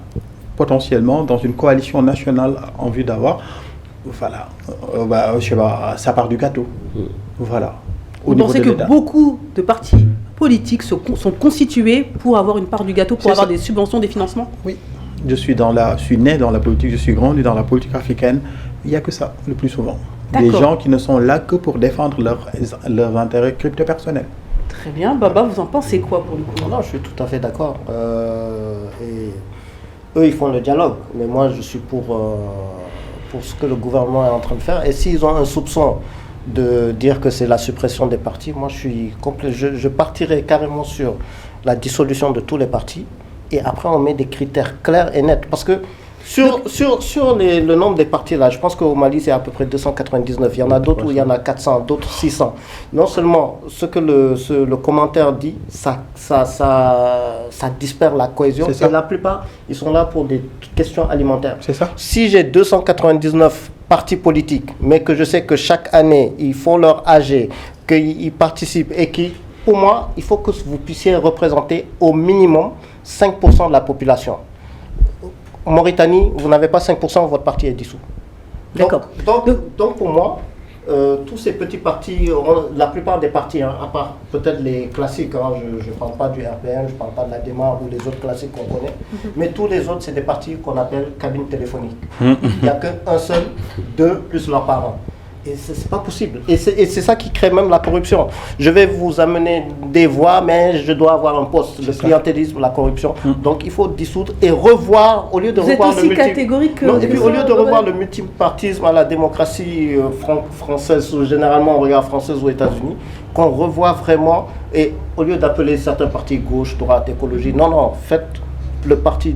potentiellement dans une coalition nationale en vue d'avoir... Voilà, je sais pas, ça part du gâteau. Voilà. Vous pensez que beaucoup de partis politiques sont constitués pour avoir une part du gâteau, pour avoir des subventions, des financements? Oui. Je suis né dans la politique, je suis grandi dans la politique africaine. Il n'y a que ça, le plus souvent. Des gens qui ne sont là que pour défendre leurs intérêts crypto-personnels. Très bien. Baba, vous en pensez quoi pour le coup? Non, je suis tout à fait d'accord. Et eux, ils font le dialogue. Mais moi, je suis pour ce que le gouvernement est en train de faire. Et s'ils ont un soupçon de dire que c'est la suppression des partis, moi je partirai carrément sur la dissolution de tous les partis, et après on met des critères clairs et nets. Parce que sur le nombre des partis là, je pense qu'au Mali c'est à peu près 299, il y en a d'autres où il y en a 400, d'autres 600. Non seulement ce que le commentaire dit, ça disperse la cohésion, et la plupart ils sont là pour des questions alimentaires. C'est ça. Si j'ai 299 partis politiques, mais que je sais que chaque année ils font leur AG, qu'ils participent, et qui, pour moi, il faut que vous puissiez représenter au minimum 5% de la population. En Mauritanie, vous n'avez pas 5%, votre parti est dissous. D'accord. Donc pour moi, tous ces petits partis, la plupart des partis, à part peut-être les classiques, je ne parle pas du RPN, je ne parle pas de la DEMA ou les autres classiques qu'on connaît, mais tous les autres, c'est des partis qu'on appelle cabines téléphoniques. Il n'y a qu'un seul, deux, plus leurs parents. Et c'est pas possible. Et c'est ça qui crée même la corruption. Je vais vous amener des voix, mais je dois avoir un poste. Le clientélisme, la corruption. Donc il faut dissoudre et revoir, au lieu de revoir le catégorique. Non, et puis au lieu de revoir le multipartisme à la démocratie française, ou généralement on regarde française aux États-Unis, qu'on revoie vraiment, et au lieu d'appeler certains partis gauche, droite, écologie, non, faites le parti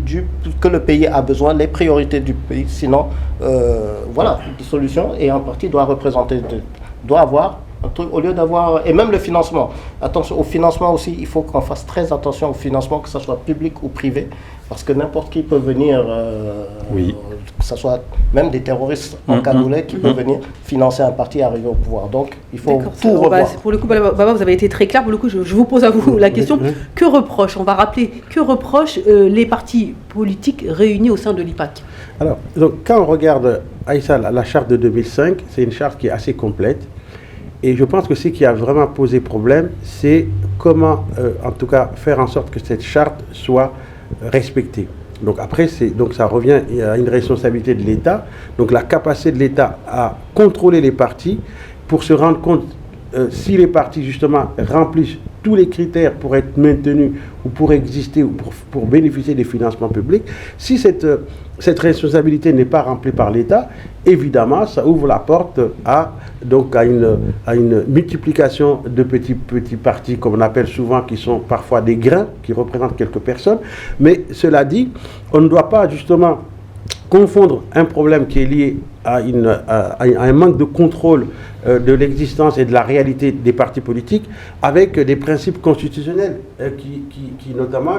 que le pays a besoin, les priorités du pays, sinon, voilà, des solutions, et un parti doit avoir un truc, au lieu d'avoir, et même le financement, attention au financement aussi, il faut qu'on fasse très attention au financement, que ce soit public ou privé, parce que n'importe qui peut venir, que ce soit même des terroristes encagoulés qui peuvent venir financer un parti et arriver au pouvoir. Donc il faut tout revoir. Pour le coup, Baba, vous avez été très clair. Pour le coup, je vous pose à vous la question. Que reproche, on va rappeler, que reprochent les partis politiques réunis au sein de l'IPAC? Alors, donc, quand on regarde, Aïssa, la charte de 2005, c'est une charte qui est assez complète. Et je pense que ce qui a vraiment posé problème, c'est comment, en tout cas, faire en sorte que cette charte soit respectée. Donc après, ça revient à une responsabilité de l'État. Donc la capacité de l'État à contrôler les partis pour se rendre compte si les partis, justement, remplissent tous les critères pour être maintenus ou pour exister ou pour bénéficier des financements publics. Si cette responsabilité n'est pas remplie par l'État, évidemment, ça ouvre la porte à une multiplication de petits partis, comme on appelle souvent, qui sont parfois des grains, qui représentent quelques personnes. Mais cela dit, on ne doit pas justement confondre un problème qui est lié à un manque de contrôle de l'existence et de la réalité des partis politiques avec des principes constitutionnels qui notamment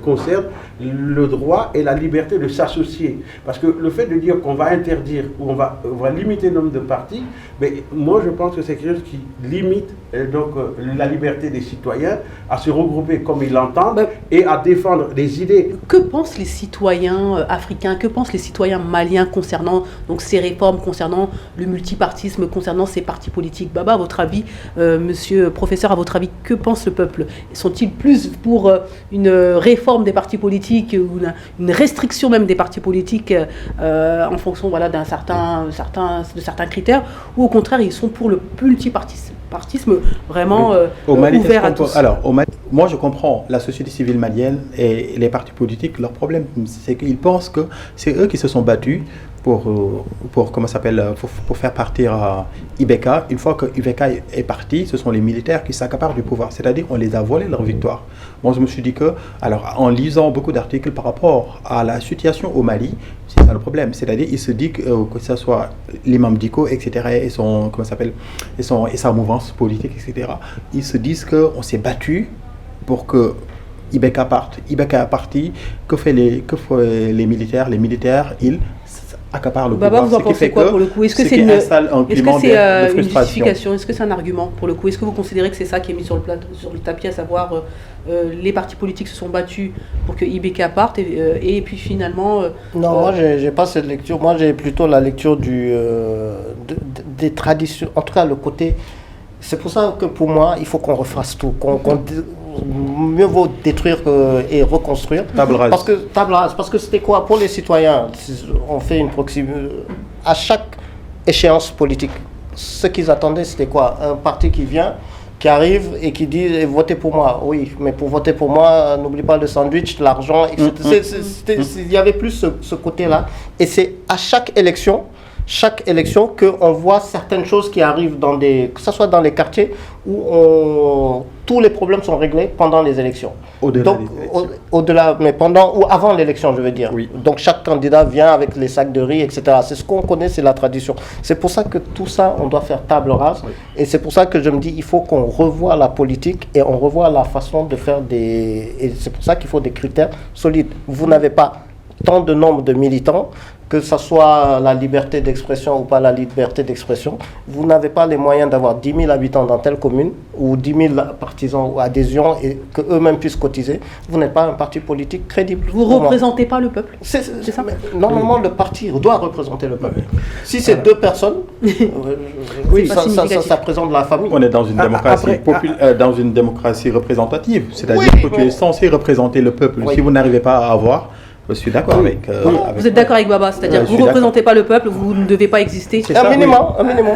concernent le droit et la liberté de s'associer. Parce que le fait de dire qu'on va interdire ou on va limiter le nombre de partis, mais moi je pense que c'est quelque chose qui limite la liberté des citoyens à se regrouper comme ils l'entendent et à défendre des idées. Que pensent les citoyens africains, que pensent les citoyens maliens concernant donc ces réformes, concernant le multipartisme, concernant ces partis politiques? Baba, à votre avis, monsieur professeur, à votre avis, que pense le peuple? Sont-ils plus pour une réforme des partis politiques ou une restriction même des partis politiques en fonction de certains critères, ou au contraire ils sont pour le multipartisme vraiment ouvert à tous? Alors, au Mali, moi je comprends la société civile malienne et les partis politiques. Leur problème, c'est qu'ils pensent que c'est eux qui se sont battus pour faire partir IBK. Une fois que IBK est parti, ce sont les militaires qui s'accaparent du pouvoir. C'est-à-dire on les a volé leur victoire. Moi je me suis dit que, alors en lisant beaucoup d'articles par rapport à la situation au Mali, c'est ça le problème. C'est-à-dire il se dit que ce soit l'imam Diko, etc., et sa mouvance politique, etc., ils se disent qu'on s'est battu pour que IBK parte. IBK est parti, que font les militaires? Les militaires, ils accaparent le pouvoir. Vous en pensez quoi pour le coup? Est-ce que c'est une justification? Est-ce que c'est un argument pour le coup? Est-ce que vous considérez que c'est ça qui est mis sur le tapis, à savoir les partis politiques se sont battus pour que IBK parte et puis finalement... Non, moi j'ai pas cette lecture. Moi j'ai plutôt la lecture des traditions, en tout cas le côté... C'est pour ça que pour moi, il faut qu'on refasse tout, mieux vaut détruire et reconstruire. Table rase. Parce que c'était quoi pour les citoyens? On fait une proximité à chaque échéance politique. Ce qu'ils attendaient, c'était quoi? Un parti qui arrive et qui dit votez pour moi. Oui, mais pour voter pour moi, n'oublie pas le sandwich, l'argent, etc. Il y avait plus ce côté-là. Et c'est à chaque élection qu'on voit certaines choses qui arrivent que ce soit dans les quartiers où tous les problèmes sont réglés pendant les élections. Au-delà, mais pendant ou avant l'élection, je veux dire. Oui. Donc chaque candidat vient avec les sacs de riz, etc. C'est ce qu'on connaît, c'est la tradition. C'est pour ça que tout ça, on doit faire table rase. Oui. Et c'est pour ça que je me dis, il faut qu'on revoie la politique et on revoie la façon de faire Et c'est pour ça qu'il faut des critères solides. Vous n'avez pas tant de nombre de militants, que ce soit la liberté d'expression ou pas la liberté d'expression, vous n'avez pas les moyens d'avoir 10 000 habitants dans telle commune ou 10 000 partisans ou adhésions et qu'eux-mêmes puissent cotiser. Vous n'êtes pas un parti politique crédible. Vous ne représentez pas le peuple? C'est ça. Normalement, le parti doit représenter le peuple. Si c'est deux personnes, ça présente la famille. On est dans une démocratie, dans une démocratie représentative, c'est-à-dire que tu es censé représenter le peuple. Oui. Si vous n'arrivez pas à avoir Je suis d'accord avec... Vous êtes d'accord avec Baba, c'est-à-dire que vous ne représentez pas le peuple, vous ne devez pas exister. C'est ça, minimum.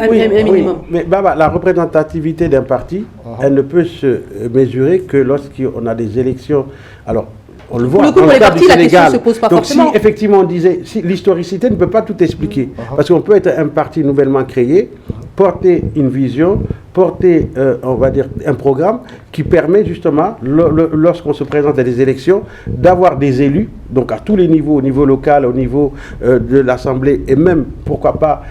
Oui. Mais Baba, la représentativité d'un parti, elle ne peut se mesurer que lorsqu'on a des élections. Alors, on le voit. Pour les partis, la question ne se pose pas forcément. Donc, si effectivement on disait, si l'historicité ne peut pas tout expliquer, parce qu'on peut être un parti nouvellement créé, porter une vision, porter, on va dire, un programme qui permet justement, lorsqu'on se présente à des élections, d'avoir des élus, donc à tous les niveaux, au niveau local, au niveau de l'Assemblée, et même, pourquoi pas,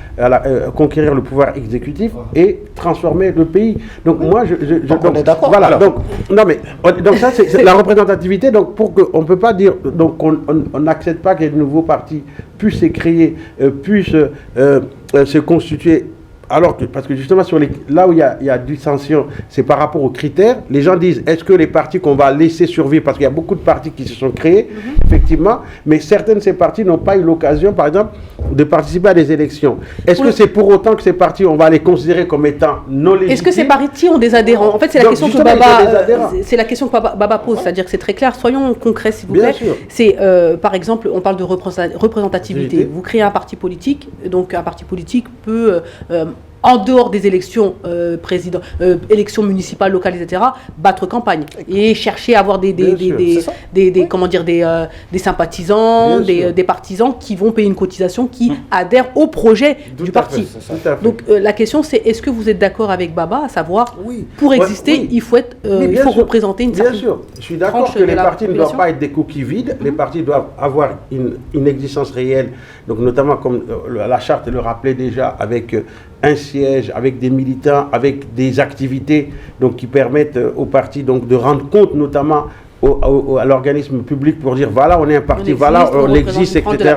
conquérir le pouvoir exécutif et transformer le pays. Donc moi, donc on est d'accord. Voilà, donc, non mais, donc ça, c'est la représentativité, donc pour qu'on ne peut pas dire, donc on n'accepte pas que de nouveaux partis puissent se créer, puissent se constituer. Alors que, parce que justement, là où il y a dissension, c'est par rapport aux critères. Les gens disent, est-ce que les partis qu'on va laisser survivre, parce qu'il y a beaucoup de partis qui se sont créés, effectivement, mais certains de ces partis n'ont pas eu l'occasion, par exemple, de participer à des élections. Est-ce que c'est pour autant que ces partis, on va les considérer comme étant non légitimes? Est-ce que ces partis ont des adhérents? En fait, c'est la question que Baba pose, c'est-à-dire que c'est très clair. Soyons concrets, s'il vous plaît. C'est, par exemple, on parle de représentativité. Vous créez un parti politique, donc un parti politique peut... en dehors des élections élections municipales, locales, etc., battre campagne et chercher à avoir des sympathisants, des partisans qui vont payer une cotisation, qui adhèrent au projet du parti. Donc la question c'est, est-ce que vous êtes d'accord avec Baba, à savoir, pour exister, il faut représenter une certaine... Bien sûr, je suis d'accord que les partis ne doivent pas être des coquilles vides, les partis doivent avoir une existence réelle, donc notamment comme la charte le rappelait déjà, avec un siège, avec des militants, avec des activités donc, qui permettent aux partis donc, de rendre compte notamment à l'organisme public pour dire voilà, on est un parti, on existe, etc.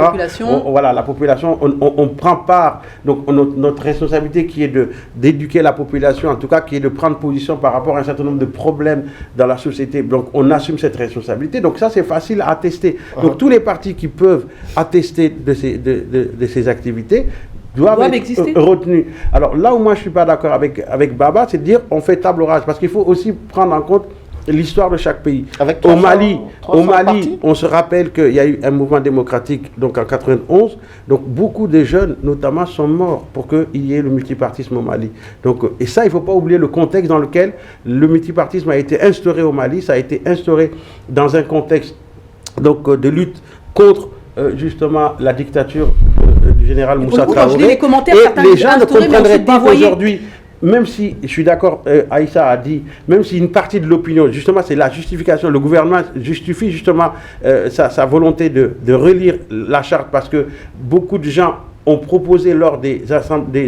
Voilà, la population, on prend part. Donc notre responsabilité qui est d'éduquer la population, en tout cas qui est de prendre position par rapport à un certain nombre de problèmes dans la société. Donc on assume cette responsabilité. Donc ça c'est facile à attester. Donc tous les partis qui peuvent attester de ces activités doivent être retenus. Alors là où moi je ne suis pas d'accord avec Baba, c'est de dire on fait table rase, parce qu'il faut aussi prendre en compte l'histoire de chaque pays. Au Mali, on se rappelle qu'il y a eu un mouvement démocratique donc en 91, donc beaucoup de jeunes notamment sont morts pour qu'il y ait le multipartisme au Mali. Donc, et ça, il ne faut pas oublier le contexte dans lequel le multipartisme a été instauré au Mali, ça a été instauré dans un contexte donc, de lutte contre justement la dictature du général Moussa Traoré. Les gens ne comprendraient pas qu'aujourd'hui, même si, je suis d'accord, Aïssa a dit, même si une partie de l'opinion, justement c'est la justification, le gouvernement justifie justement sa volonté de relire la charte, parce que beaucoup de gens ont proposé lors des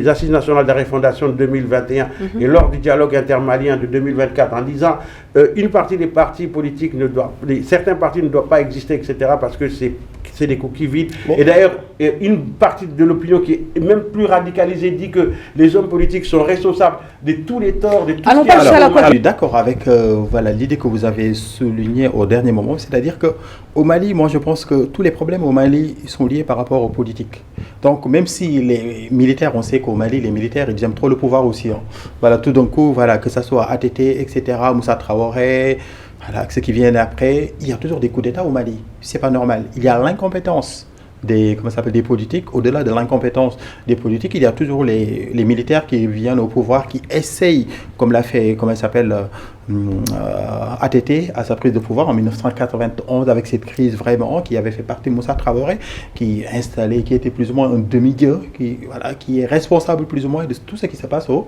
assises nationales de la refondation de 2021 et lors du dialogue intermalien de 2024 en disant une partie des partis politiques certains partis ne doivent pas exister, etc. parce que c'est des coquilles vides. Et d'ailleurs, une partie de l'opinion qui est même plus radicalisée dit que les hommes politiques sont responsables de tous les torts, de tout ce qui est... Je suis d'accord avec l'idée que vous avez soulignée au dernier moment, c'est-à-dire qu'au Mali, moi je pense que tous les problèmes au Mali sont liés par rapport aux politiques. Donc même si les militaires, on sait qu'au Mali, les militaires, ils aiment trop le pouvoir aussi. Hein. Voilà, tout d'un coup, voilà, que ce soit ATT, etc., Moussa Traoré... Voilà, ceux qui viennent après, il y a toujours des coups d'État au Mali. C'est pas normal. Il y a l'incompétence des politiques. Au-delà de l'incompétence des politiques, il y a toujours les militaires qui viennent au pouvoir, qui essayent, comme l'a fait, ATT à sa prise de pouvoir en 1991 avec cette crise vraiment qui avait fait partie de Moussa Traoré, qui était plus ou moins un demi-dieu, qui est responsable plus ou moins de tout ce qui se passe au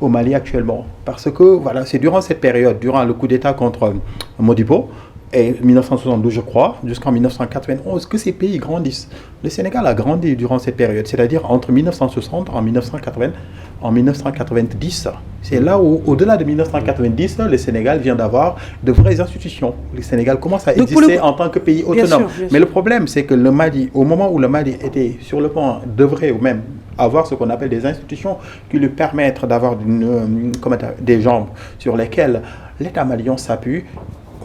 Mali actuellement. Parce que voilà, c'est durant cette période, durant le coup d'État contre Modibo, et 1972, je crois, jusqu'en 1991, que ces pays grandissent. Le Sénégal a grandi durant cette période, c'est-à-dire entre 1960 et 1990. C'est là où, au-delà de 1990, le Sénégal vient d'avoir de vraies institutions. Le Sénégal commence à exister en tant que pays autonome. Mais le problème, c'est que le Mali, au moment où le Mali était sur le point d'œuvrer ou même avoir ce qu'on appelle des institutions qui lui permettent d'avoir des jambes sur lesquelles l'État malien s'appuie,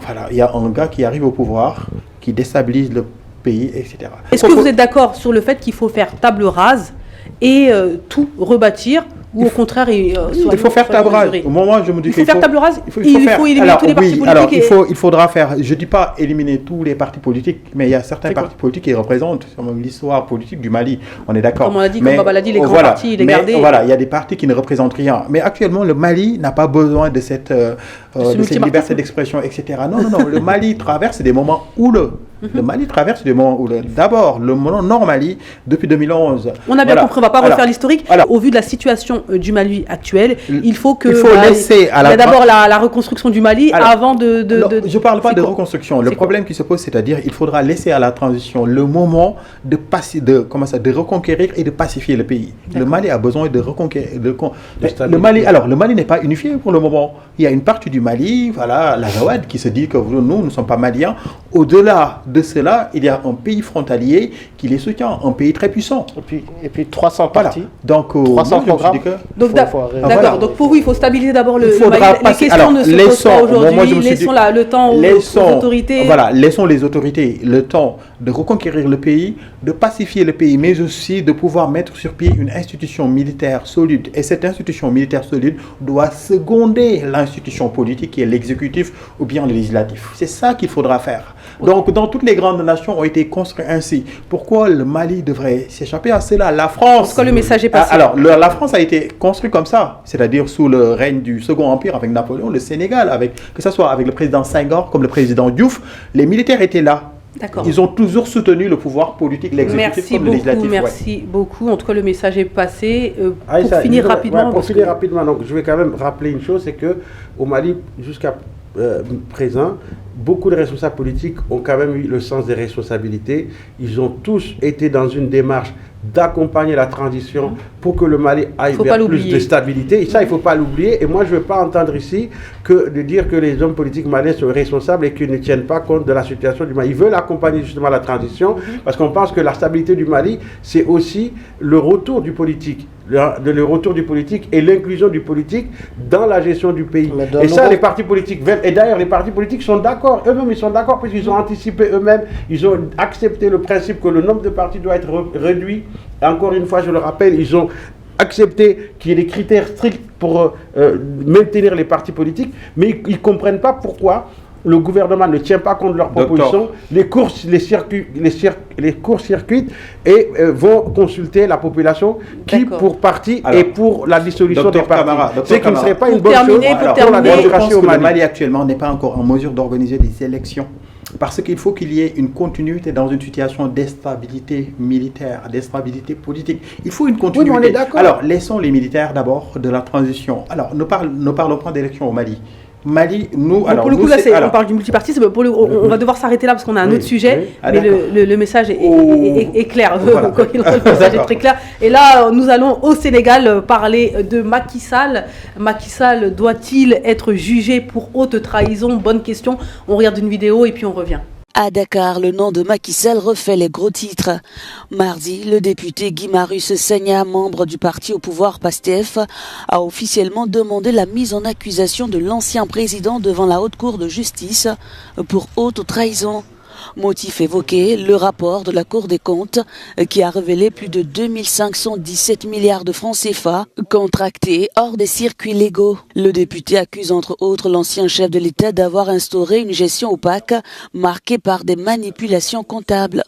voilà, il y a un gars qui arrive au pouvoir, qui déstabilise le pays, etc. Est-ce que vous êtes d'accord sur le fait qu'il faut faire table rase et tout rebâtir ou au contraire il faut faire table rase. Au moment où je me dis il faut faire table rase, il faut éliminer alors, tous les partis politiques. Alors, il faudra faire, je ne dis pas éliminer tous les partis politiques, mais il y a certains partis politiques qui représentent l'histoire politique du Mali, on est d'accord. Comme on a dit, comme Baba l'a dit, les grands partis, les gardés. Voilà, il y a des partis qui ne représentent rien. Mais actuellement, le Mali n'a pas besoin de cette liberté d'expression, etc. Non, le Mali traverse des moments houleux. Le Mali traverse des moments houleux. D'abord, le Nord-Mali, depuis 2011. On a bien compris, on ne va pas refaire l'historique. Au vu de la situation du Mali actuelle, il faut que... laisser à il y a d'abord la reconstruction du Mali avant de... je ne parle pas de reconstruction. Le problème qui se pose, c'est-à-dire il faudra laisser à la transition le moment de reconquérir et de pacifier le pays. Le Mali a besoin de reconquérir. Le Mali n'est pas unifié pour le moment. Il y a une partie du Mali, voilà, la Jawad, qui se dit que nous ne sommes pas maliens. Au-delà de cela, il y a un pays frontalier qui les soutient, un pays très puissant. Et puis 300 partis. Donc, 300 programmes. D'accord. Donc pour vous, il faut stabiliser d'abord le Mali. Les questions ne se posent pas aujourd'hui. Laissons le temps aux autorités. Voilà, laissons les autorités le temps de reconquérir le pays, de pacifier le pays, mais aussi de pouvoir mettre sur pied une institution militaire solide. Et cette institution militaire solide doit seconder l'institution politique qui est l'exécutif ou bien le législatif. C'est ça qu'il faudra faire. Donc, dans toutes les grandes nations ont été construites ainsi. Pourquoi le Mali devrait s'échapper à cela? La France... Pourquoi le message est passé? Alors, la France a été construite comme ça, c'est-à-dire sous le règne du Second Empire avec Napoléon, le Sénégal, que ce soit avec le président Senghor comme le président Diouf, les militaires étaient là. Ils ont toujours soutenu le pouvoir politique, l'exécutif comme le législatif. Merci beaucoup. En tout cas, le message est passé. Pour finir rapidement... donc, je vais quand même rappeler une chose, c'est qu'au Mali, jusqu'à présent, beaucoup de responsables politiques ont quand même eu le sens des responsabilités. Ils ont tous été dans une démarche d'accompagner la transition pour que le Mali aille vers plus de stabilité. Et ça, il ne faut pas l'oublier. Et moi, je ne veux pas entendre ici de dire que les hommes politiques maliens sont responsables et qu'ils ne tiennent pas compte de la situation du Mali. Ils veulent accompagner justement la transition parce qu'on pense que la stabilité du Mali, c'est aussi le retour du politique. Le retour du politique et l'inclusion du politique dans la gestion du pays. Et ça, les partis politiques veulent. Et d'ailleurs, les partis politiques sont d'accord. Eux-mêmes, ils sont d'accord parce qu'ils ont anticipé eux-mêmes. Ils ont accepté le principe que le nombre de partis doit être réduit. Et encore une fois, je le rappelle, ils ont accepté qu'il y ait des critères stricts pour maintenir les partis politiques. Mais ils ne comprennent pas pourquoi le gouvernement ne tient pas compte de leurs propositions, les court-circuitent et vont consulter la population qui, pour parti, et pour la dissolution des partis. C'est qu'il ne serait pas une bonne chose pour la démocratie au Mali. Le Mali actuellement n'est pas encore en mesure d'organiser des élections. Parce qu'il faut qu'il y ait une continuité dans une situation d'instabilité militaire, d'instabilité politique. Il faut une continuité. Oui, on est d'accord. Alors, laissons les militaires d'abord de la transition. Alors, ne parlons pas d'élections au Mali. Nous, alors, pour le coup, on parle du multipartisme. On va devoir s'arrêter là parce qu'on a un autre sujet. Mais le message est clair. Voilà. Le message est très clair. Et là, nous allons au Sénégal parler de Macky Sall. Macky Sall doit-il être jugé pour haute trahison? Bonne question. On regarde une vidéo et puis on revient. À Dakar, le nom de Macky Sall refait les gros titres. Mardi, le député Guy Marius Sagna, membre du parti au pouvoir PASTEF, a officiellement demandé la mise en accusation de l'ancien président devant la Haute Cour de justice pour haute trahison. Motif évoqué, le rapport de la Cour des comptes qui a révélé plus de 2517 milliards de francs CFA contractés hors des circuits légaux. Le député accuse entre autres l'ancien chef de l'État d'avoir instauré une gestion opaque marquée par des manipulations comptables.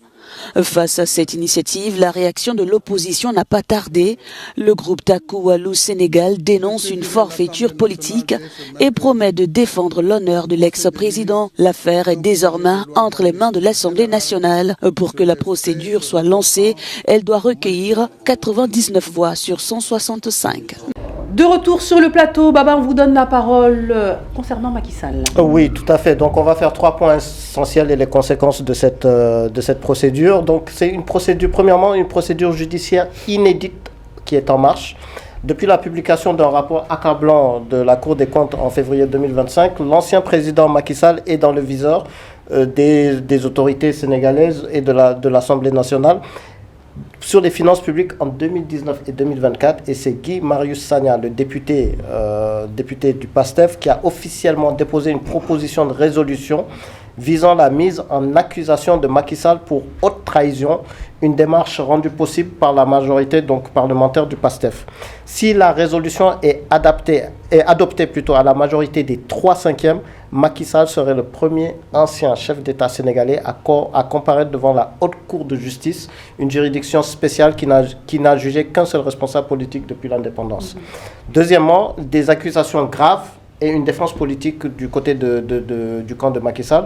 Face à cette initiative, la réaction de l'opposition n'a pas tardé. Le groupe Taku Walou Sénégal dénonce une forfaiture politique et promet de défendre l'honneur de l'ex-président. L'affaire est désormais entre les mains de l'Assemblée nationale. Pour que la procédure soit lancée, elle doit recueillir 99 voix sur 165. De retour sur le plateau, Baba, on vous donne la parole concernant Macky Sall. Oui, tout à fait. Donc, on va faire 3 points essentiels et les conséquences de cette procédure. Donc, c'est une procédure, premièrement, une procédure judiciaire inédite qui est en marche. Depuis la publication d'un rapport accablant de la Cour des comptes en février 2025, l'ancien président Macky Sall est dans le viseur des autorités sénégalaises et de l'Assemblée nationale sur les finances publiques en 2019 et 2024, et c'est Guy Marius Sagna, le député du PASTEF, qui a officiellement déposé une proposition de résolution visant la mise en accusation de Macky Sall pour haute trahison, une démarche rendue possible par la majorité donc parlementaire du PASTEF. Si la résolution est adoptée à la majorité des 3/5, Macky Sall serait le premier ancien chef d'État sénégalais à comparaître devant la Haute Cour de justice, une juridiction spéciale qui n'a jugé qu'un seul responsable politique depuis l'indépendance. Deuxièmement, des accusations graves et une défense politique du côté du camp de Macky Sall.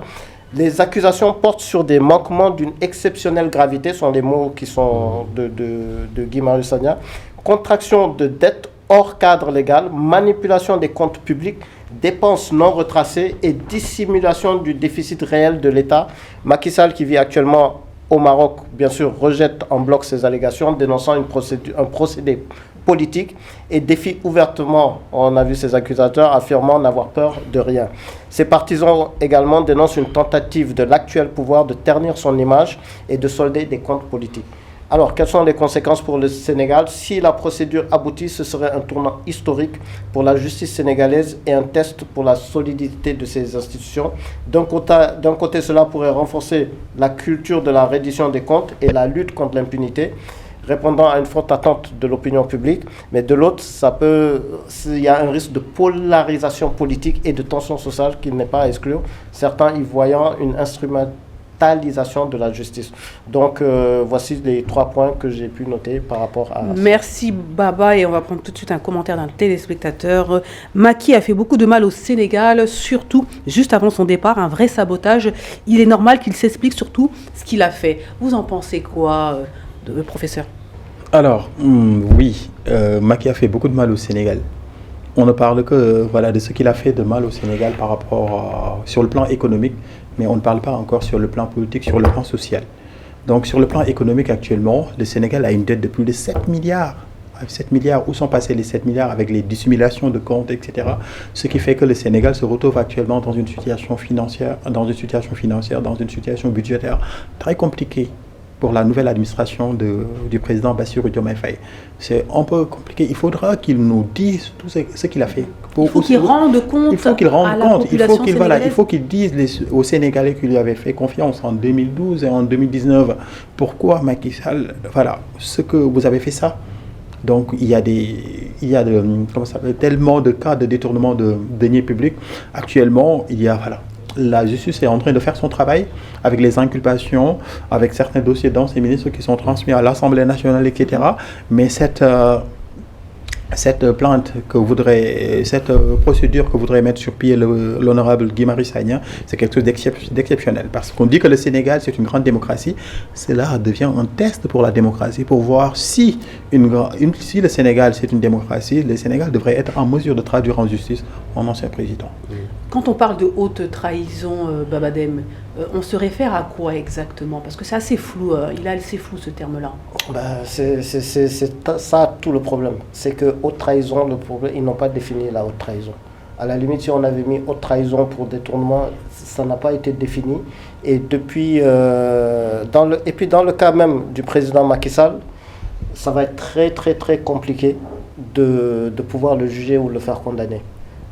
Les accusations portent sur des manquements d'une exceptionnelle gravité, sont les mots qui sont de Guy Marius Sagna, contraction de dettes hors cadre légal, manipulation des comptes publics, dépenses non retracées et dissimulation du déficit réel de l'État. Macky Sall, qui vit actuellement au Maroc, bien sûr, rejette en bloc ces allégations, dénonçant un procédé politique et défie ouvertement, on a vu ses accusateurs, affirmant n'avoir peur de rien. Ses partisans également dénoncent une tentative de l'actuel pouvoir de ternir son image et de solder des comptes politiques. Alors, quelles sont les conséquences pour le Sénégal? Si la procédure aboutit, ce serait un tournant historique pour la justice sénégalaise et un test pour la solidité de ses institutions. D'un côté, cela pourrait renforcer la culture de la reddition des comptes et la lutte contre l'impunité, répondant à une forte attente de l'opinion publique, mais de l'autre, il y a un risque de polarisation politique et de tension sociale qui n'est pas à exclure, certains y voyant une instrumentalisation de la justice. Donc, voici les 3 points que j'ai pu noter par rapport à... Merci Baba, et on va prendre tout de suite un commentaire d'un téléspectateur. Macky a fait beaucoup de mal au Sénégal, surtout juste avant son départ, un vrai sabotage. Il est normal qu'il s'explique surtout ce qu'il a fait. Vous en pensez quoi professeur? Alors, oui, Macky a fait beaucoup de mal au Sénégal. On ne parle que de ce qu'il a fait de mal au Sénégal par rapport sur le plan économique, mais on ne parle pas encore sur le plan politique, sur le plan social. Donc, sur le plan économique actuellement, le Sénégal a une dette de plus de 7 milliards. 7 milliards, où sont passés les 7 milliards avec les dissimulations de comptes, etc. Ce qui fait que le Sénégal se retrouve actuellement dans une situation financière, dans une situation budgétaire très compliquée pour la nouvelle administration du président Bassirou Diomaye Faye. C'est un peu compliqué. Il faudra qu'il nous dise tout ce qu'il a fait. Il faut qu'il rende compte. Il faut qu'il rende à la compte. population Il faut qu'il dise aux Sénégalais qui lui avaient fait confiance en 2012 et en 2019. Pourquoi Macky Sall, ce que vous avez fait ça. Donc il y a tellement de cas de détournement de deniers publics. Actuellement, la justice est en train de faire son travail avec les inculpations, avec certains dossiers d'anciens ministres qui sont transmis à l'Assemblée nationale, etc. Mais cette plainte cette procédure que voudrait mettre sur pied l'honorable Guy Marius Sagna, c'est quelque chose d'exceptionnel. Parce qu'on dit que le Sénégal, c'est une grande démocratie. Cela devient un test pour la démocratie, pour voir si le Sénégal, c'est une démocratie, le Sénégal devrait être en mesure de traduire en justice un ancien président. Quand on parle de haute trahison, Babadem, on se réfère à quoi exactement? Parce que c'est assez flou, il est assez flou ce terme-là. C'est ça tout le problème. C'est que haute trahison, le problème, ils n'ont pas défini la haute trahison. À la limite, si on avait mis haute trahison pour détournement, ça n'a pas été défini. Et depuis, dans le cas même du président Macky Sall, ça va être très très très compliqué de pouvoir le juger ou le faire condamner.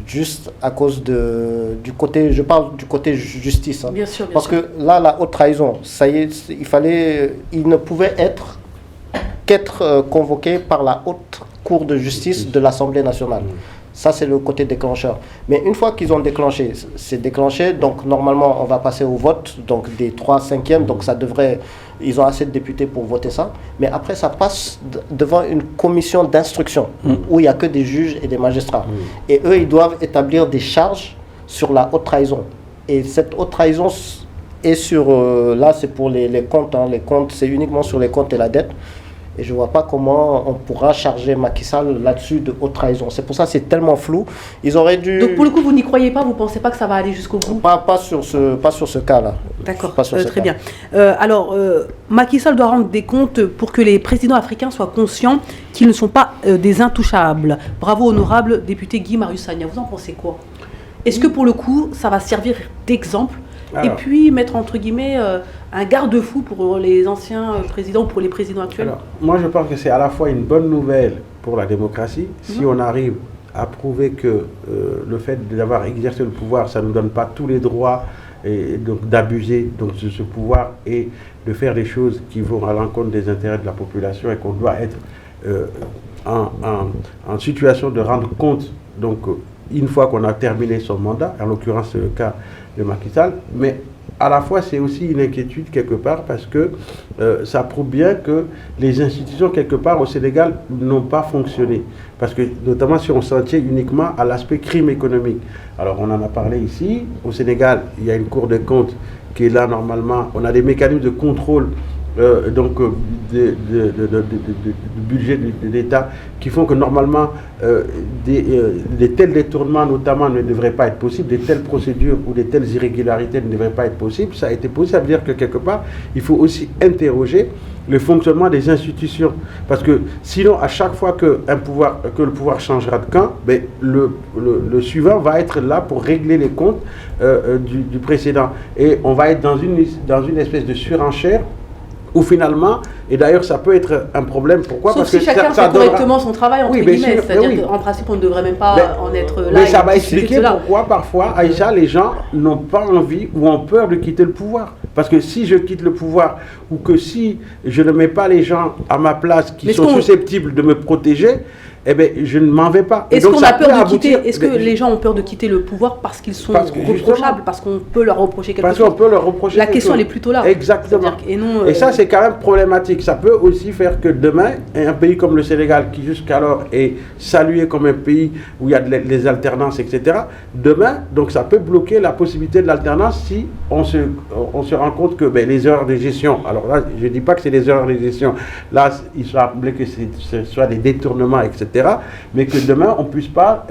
Juste à cause du côté, je parle du côté justice. Bien sûr, bien parce sûr. que là, la haute trahison, ça y est, il ne pouvait qu'être convoqué par la haute cour de justice de l'Assemblée nationale. Ça, c'est le côté déclencheur. Mais une fois qu'ils ont déclenché, c'est déclenché. Donc, normalement, on va passer au vote, donc des 3/5. Donc, ils ont assez de députés pour voter ça. Mais après, ça passe devant une commission d'instruction où il n'y a que des juges et des magistrats. Et eux, ils doivent établir des charges sur la haute trahison. Et cette haute trahison est sur... là, c'est pour les comptes. Les comptes, c'est uniquement sur les comptes et la dette. Et je ne vois pas comment on pourra charger Macky Sall là-dessus de haute trahison. C'est pour ça que c'est tellement flou. Ils auraient dû... Donc pour le coup, vous n'y croyez pas? Vous ne pensez pas que ça va aller jusqu'au bout? Pas sur ce cas-là. D'accord, très bien. Alors, Macky Sall doit rendre des comptes pour que les présidents africains soient conscients qu'ils ne sont pas des intouchables. Bravo, honorable député Guy Marius Sagna. Vous en pensez quoi? Est-ce que pour le coup, ça va servir d'exemple? Et puis mettre entre guillemets un garde-fou pour les anciens présidents ou pour les présidents actuels? Alors, moi je pense que c'est à la fois une bonne nouvelle pour la démocratie, si on arrive à prouver que le fait d'avoir exercé le pouvoir, ça ne nous donne pas tous les droits et donc d'abuser donc de ce pouvoir et de faire des choses qui vont à l'encontre des intérêts de la population et qu'on doit être en situation de rendre compte, donc une fois qu'on a terminé son mandat, en l'occurrence c'est le cas de Macky Sall, mais à la fois c'est aussi une inquiétude quelque part parce que ça prouve bien que les institutions quelque part au Sénégal n'ont pas fonctionné. Parce que notamment si on s'en tient uniquement à l'aspect crime économique. Alors on en a parlé ici, au Sénégal il y a une Cour des comptes qui est là normalement, on a des mécanismes de contrôle du budget de l'État qui font que normalement des tels détournements notamment ne devraient pas être possibles, des telles procédures ou des telles irrégularités ne devraient pas être possibles. Ça a été possible, ça veut dire que quelque part il faut aussi interroger le fonctionnement des institutions, parce que sinon à chaque fois que le pouvoir changera de camp, ben, le suivant va être là pour régler les comptes du précédent, et on va être dans une espèce de surenchère où finalement, et d'ailleurs ça peut être un problème, pourquoi? Sauf parce si que chacun fait correctement son travail, entre guillemets, c'est-à-dire qu'en principe on ne devrait même pas en être là. Mais ça va expliquer pourquoi parfois, Aïcha, les gens n'ont pas envie ou ont peur de quitter le pouvoir. Parce que si je quitte le pouvoir, ou que si je ne mets pas les gens à ma place qui sont susceptibles de me protéger, eh bien, je ne m'en vais pas. Est-ce qu'on a peur de quitter? Est-ce que les gens ont peur de quitter le pouvoir parce qu'ils sont reprochables, parce qu'on peut leur reprocher quelque chose? Parce qu'on peut leur reprocher la question, elle est plutôt là. Exactement. Et ça, c'est quand même problématique. Ça peut aussi faire que demain, un pays comme le Sénégal, qui jusqu'alors est salué comme un pays où il y a les alternances, etc., demain, donc ça peut bloquer la possibilité de l'alternance si on se rend compte que les erreurs de gestion, alors là, je ne dis pas que c'est des erreurs de gestion, là, il semblait que ce soit des détournements, etc., mais que demain on ne puisse pas,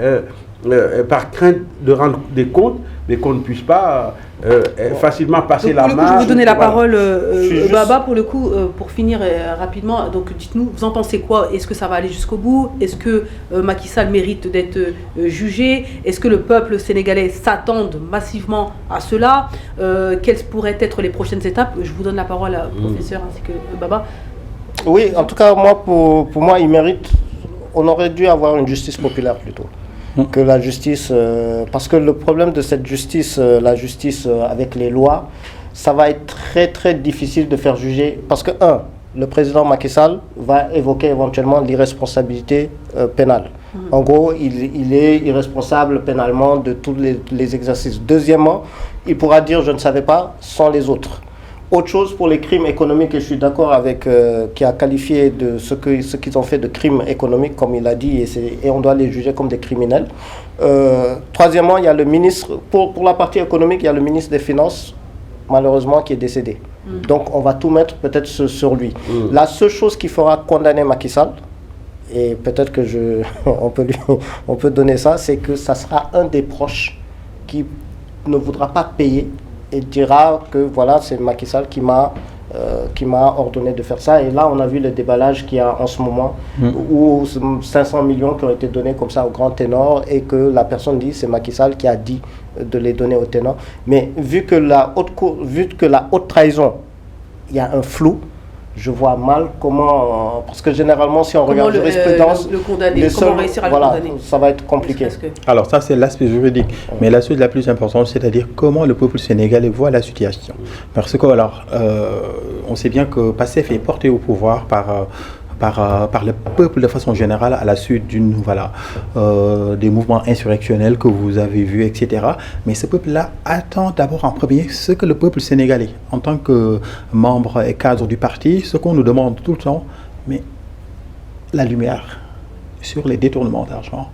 par crainte de rendre des comptes, mais qu'on ne puisse pas facilement passer la main. Je vais vous donner la parole, Baba, pour le coup, pour finir rapidement. Donc dites-nous, vous en pensez quoi? Est-ce que ça va aller jusqu'au bout? Est-ce que Macky Sall mérite d'être jugé? Est-ce que le peuple sénégalais s'attend massivement à cela? Quelles pourraient être les prochaines étapes? Je vous donne la parole à professeur ainsi que Baba. Oui, en tout cas, pour moi, il mérite. On aurait dû avoir une justice populaire plutôt que la justice, parce que le problème de cette justice, la justice avec les lois, ça va être très très difficile de faire juger, parce que le président Macky Sall va évoquer éventuellement l'irresponsabilité pénale. En gros, il est irresponsable pénalement de tous les exercices. Deuxièmement, il pourra dire je ne savais pas sans les autres. Autre chose pour les crimes économiques, et je suis d'accord avec qui a qualifié de ce qu'ils ont fait de crimes économiques, comme il a dit, et on doit les juger comme des criminels. Troisièmement, il y a le ministre, pour la partie économique, il y a le ministre des Finances, malheureusement, qui est décédé. Donc on va tout mettre peut-être sur lui. La seule chose qui fera condamner Macky Sall, et peut-être que on peut donner ça, c'est que ça sera un des proches qui ne voudra pas payer et dira que voilà, c'est Macky Sall qui m'a ordonné de faire ça. Et là, on a vu le déballage qu'il y a en ce moment, où 500 millions qui ont été donnés comme ça au grand ténor, et que la personne dit c'est Macky Sall qui a dit de les donner au ténor. Mais vu que la haute trahison, il y a un flou, je vois mal comment, parce que généralement si on regarde la jurisprudence, comment réussir à le condamner, ça va être compliqué. Alors ça c'est l'aspect juridique, mais la chose la plus importante, c'est-à-dire comment le peuple sénégalais voit la situation. Parce que alors, on sait bien que PASTEF est porté au pouvoir par le peuple de façon générale à la suite des mouvements insurrectionnels que vous avez vus, etc. Mais ce peuple-là attend d'abord en premier ce que le peuple sénégalais, en tant que membre et cadre du parti, ce qu'on nous demande tout le temps, mais la lumière sur les détournements d'argent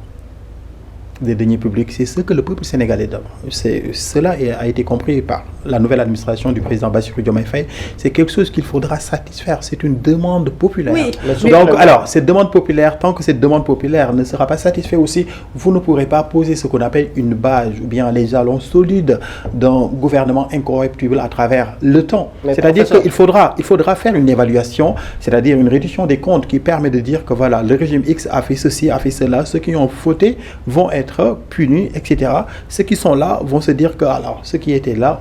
des deniers publics, c'est ce que le peuple sénégalais donne. Cela a été compris par la nouvelle administration du président Bassirou Diomaye Faye. C'est quelque chose qu'il faudra satisfaire. C'est une demande populaire. Oui, donc, alors, cette demande populaire, tant que cette demande populaire ne sera pas satisfaite aussi, vous ne pourrez pas poser ce qu'on appelle une base ou bien les jalons solides d'un gouvernement incorruptible à travers le temps. C'est-à-dire qu'il faudra faire une évaluation, c'est-à-dire une réduction des comptes qui permet de dire que voilà, le régime X a fait ceci, a fait cela, ceux qui ont fauté vont être punis, etc. Ceux qui sont là vont se dire que alors ceux qui étaient là,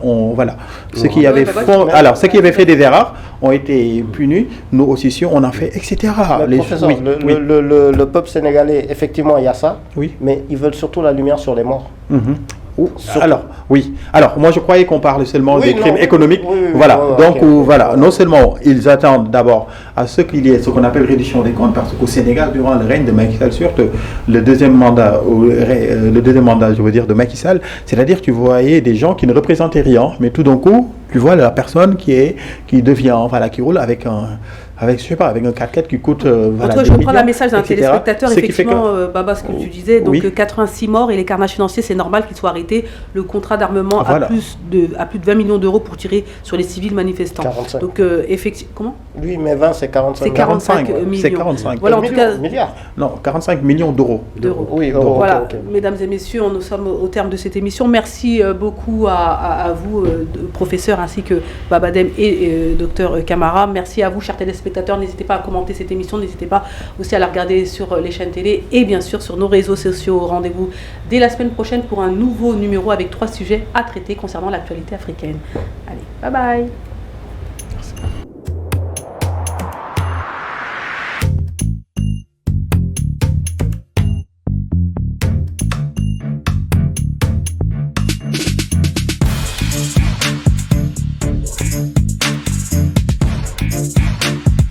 ceux qui avaient fait des erreurs ont été punis, nous aussi on en fait, etc. Le peuple sénégalais, effectivement, il y a ça, mais ils veulent surtout la lumière sur les morts. Alors, oui. Alors, moi, je croyais qu'on parlait seulement des crimes économiques. Oui, voilà. Donc, okay. voilà. Non seulement ils attendent d'abord à ce qu'il y ait ce qu'on appelle réduction des comptes, parce qu'au Sénégal, durant le règne de Macky Sall, surtout le deuxième mandat, je veux dire, de Macky Sall, c'est-à-dire tu voyais des gens qui ne représentaient rien, mais tout d'un coup, tu vois la personne qui roule avec un 4x4 qui coûte je reprends le message d'un téléspectateur, effectivement, Baba, ce que tu disais, donc 86 morts et les carnages financiers, c'est normal qu'ils soient arrêtés. Le contrat d'armement a plus de 20 millions d'euros pour tirer sur les civils manifestants. 45. Donc, effectivement, comment? Oui, mais 20, c'est 45. C'est 45 millions. C'est 45. Voilà, en tout cas, milliards. Non, 45 millions d'euros. Oui, voilà, okay. Mesdames et messieurs, nous sommes au terme de cette émission. Merci beaucoup à vous, professeurs, ainsi que Babadem et docteur Camara. Merci à vous, chers téléspectateurs. N'hésitez pas à commenter cette émission, n'hésitez pas aussi à la regarder sur les chaînes télé et bien sûr sur nos réseaux sociaux. Rendez-vous dès la semaine prochaine pour un nouveau numéro avec 3 sujets à traiter concernant l'actualité africaine. Allez, bye bye. Merci.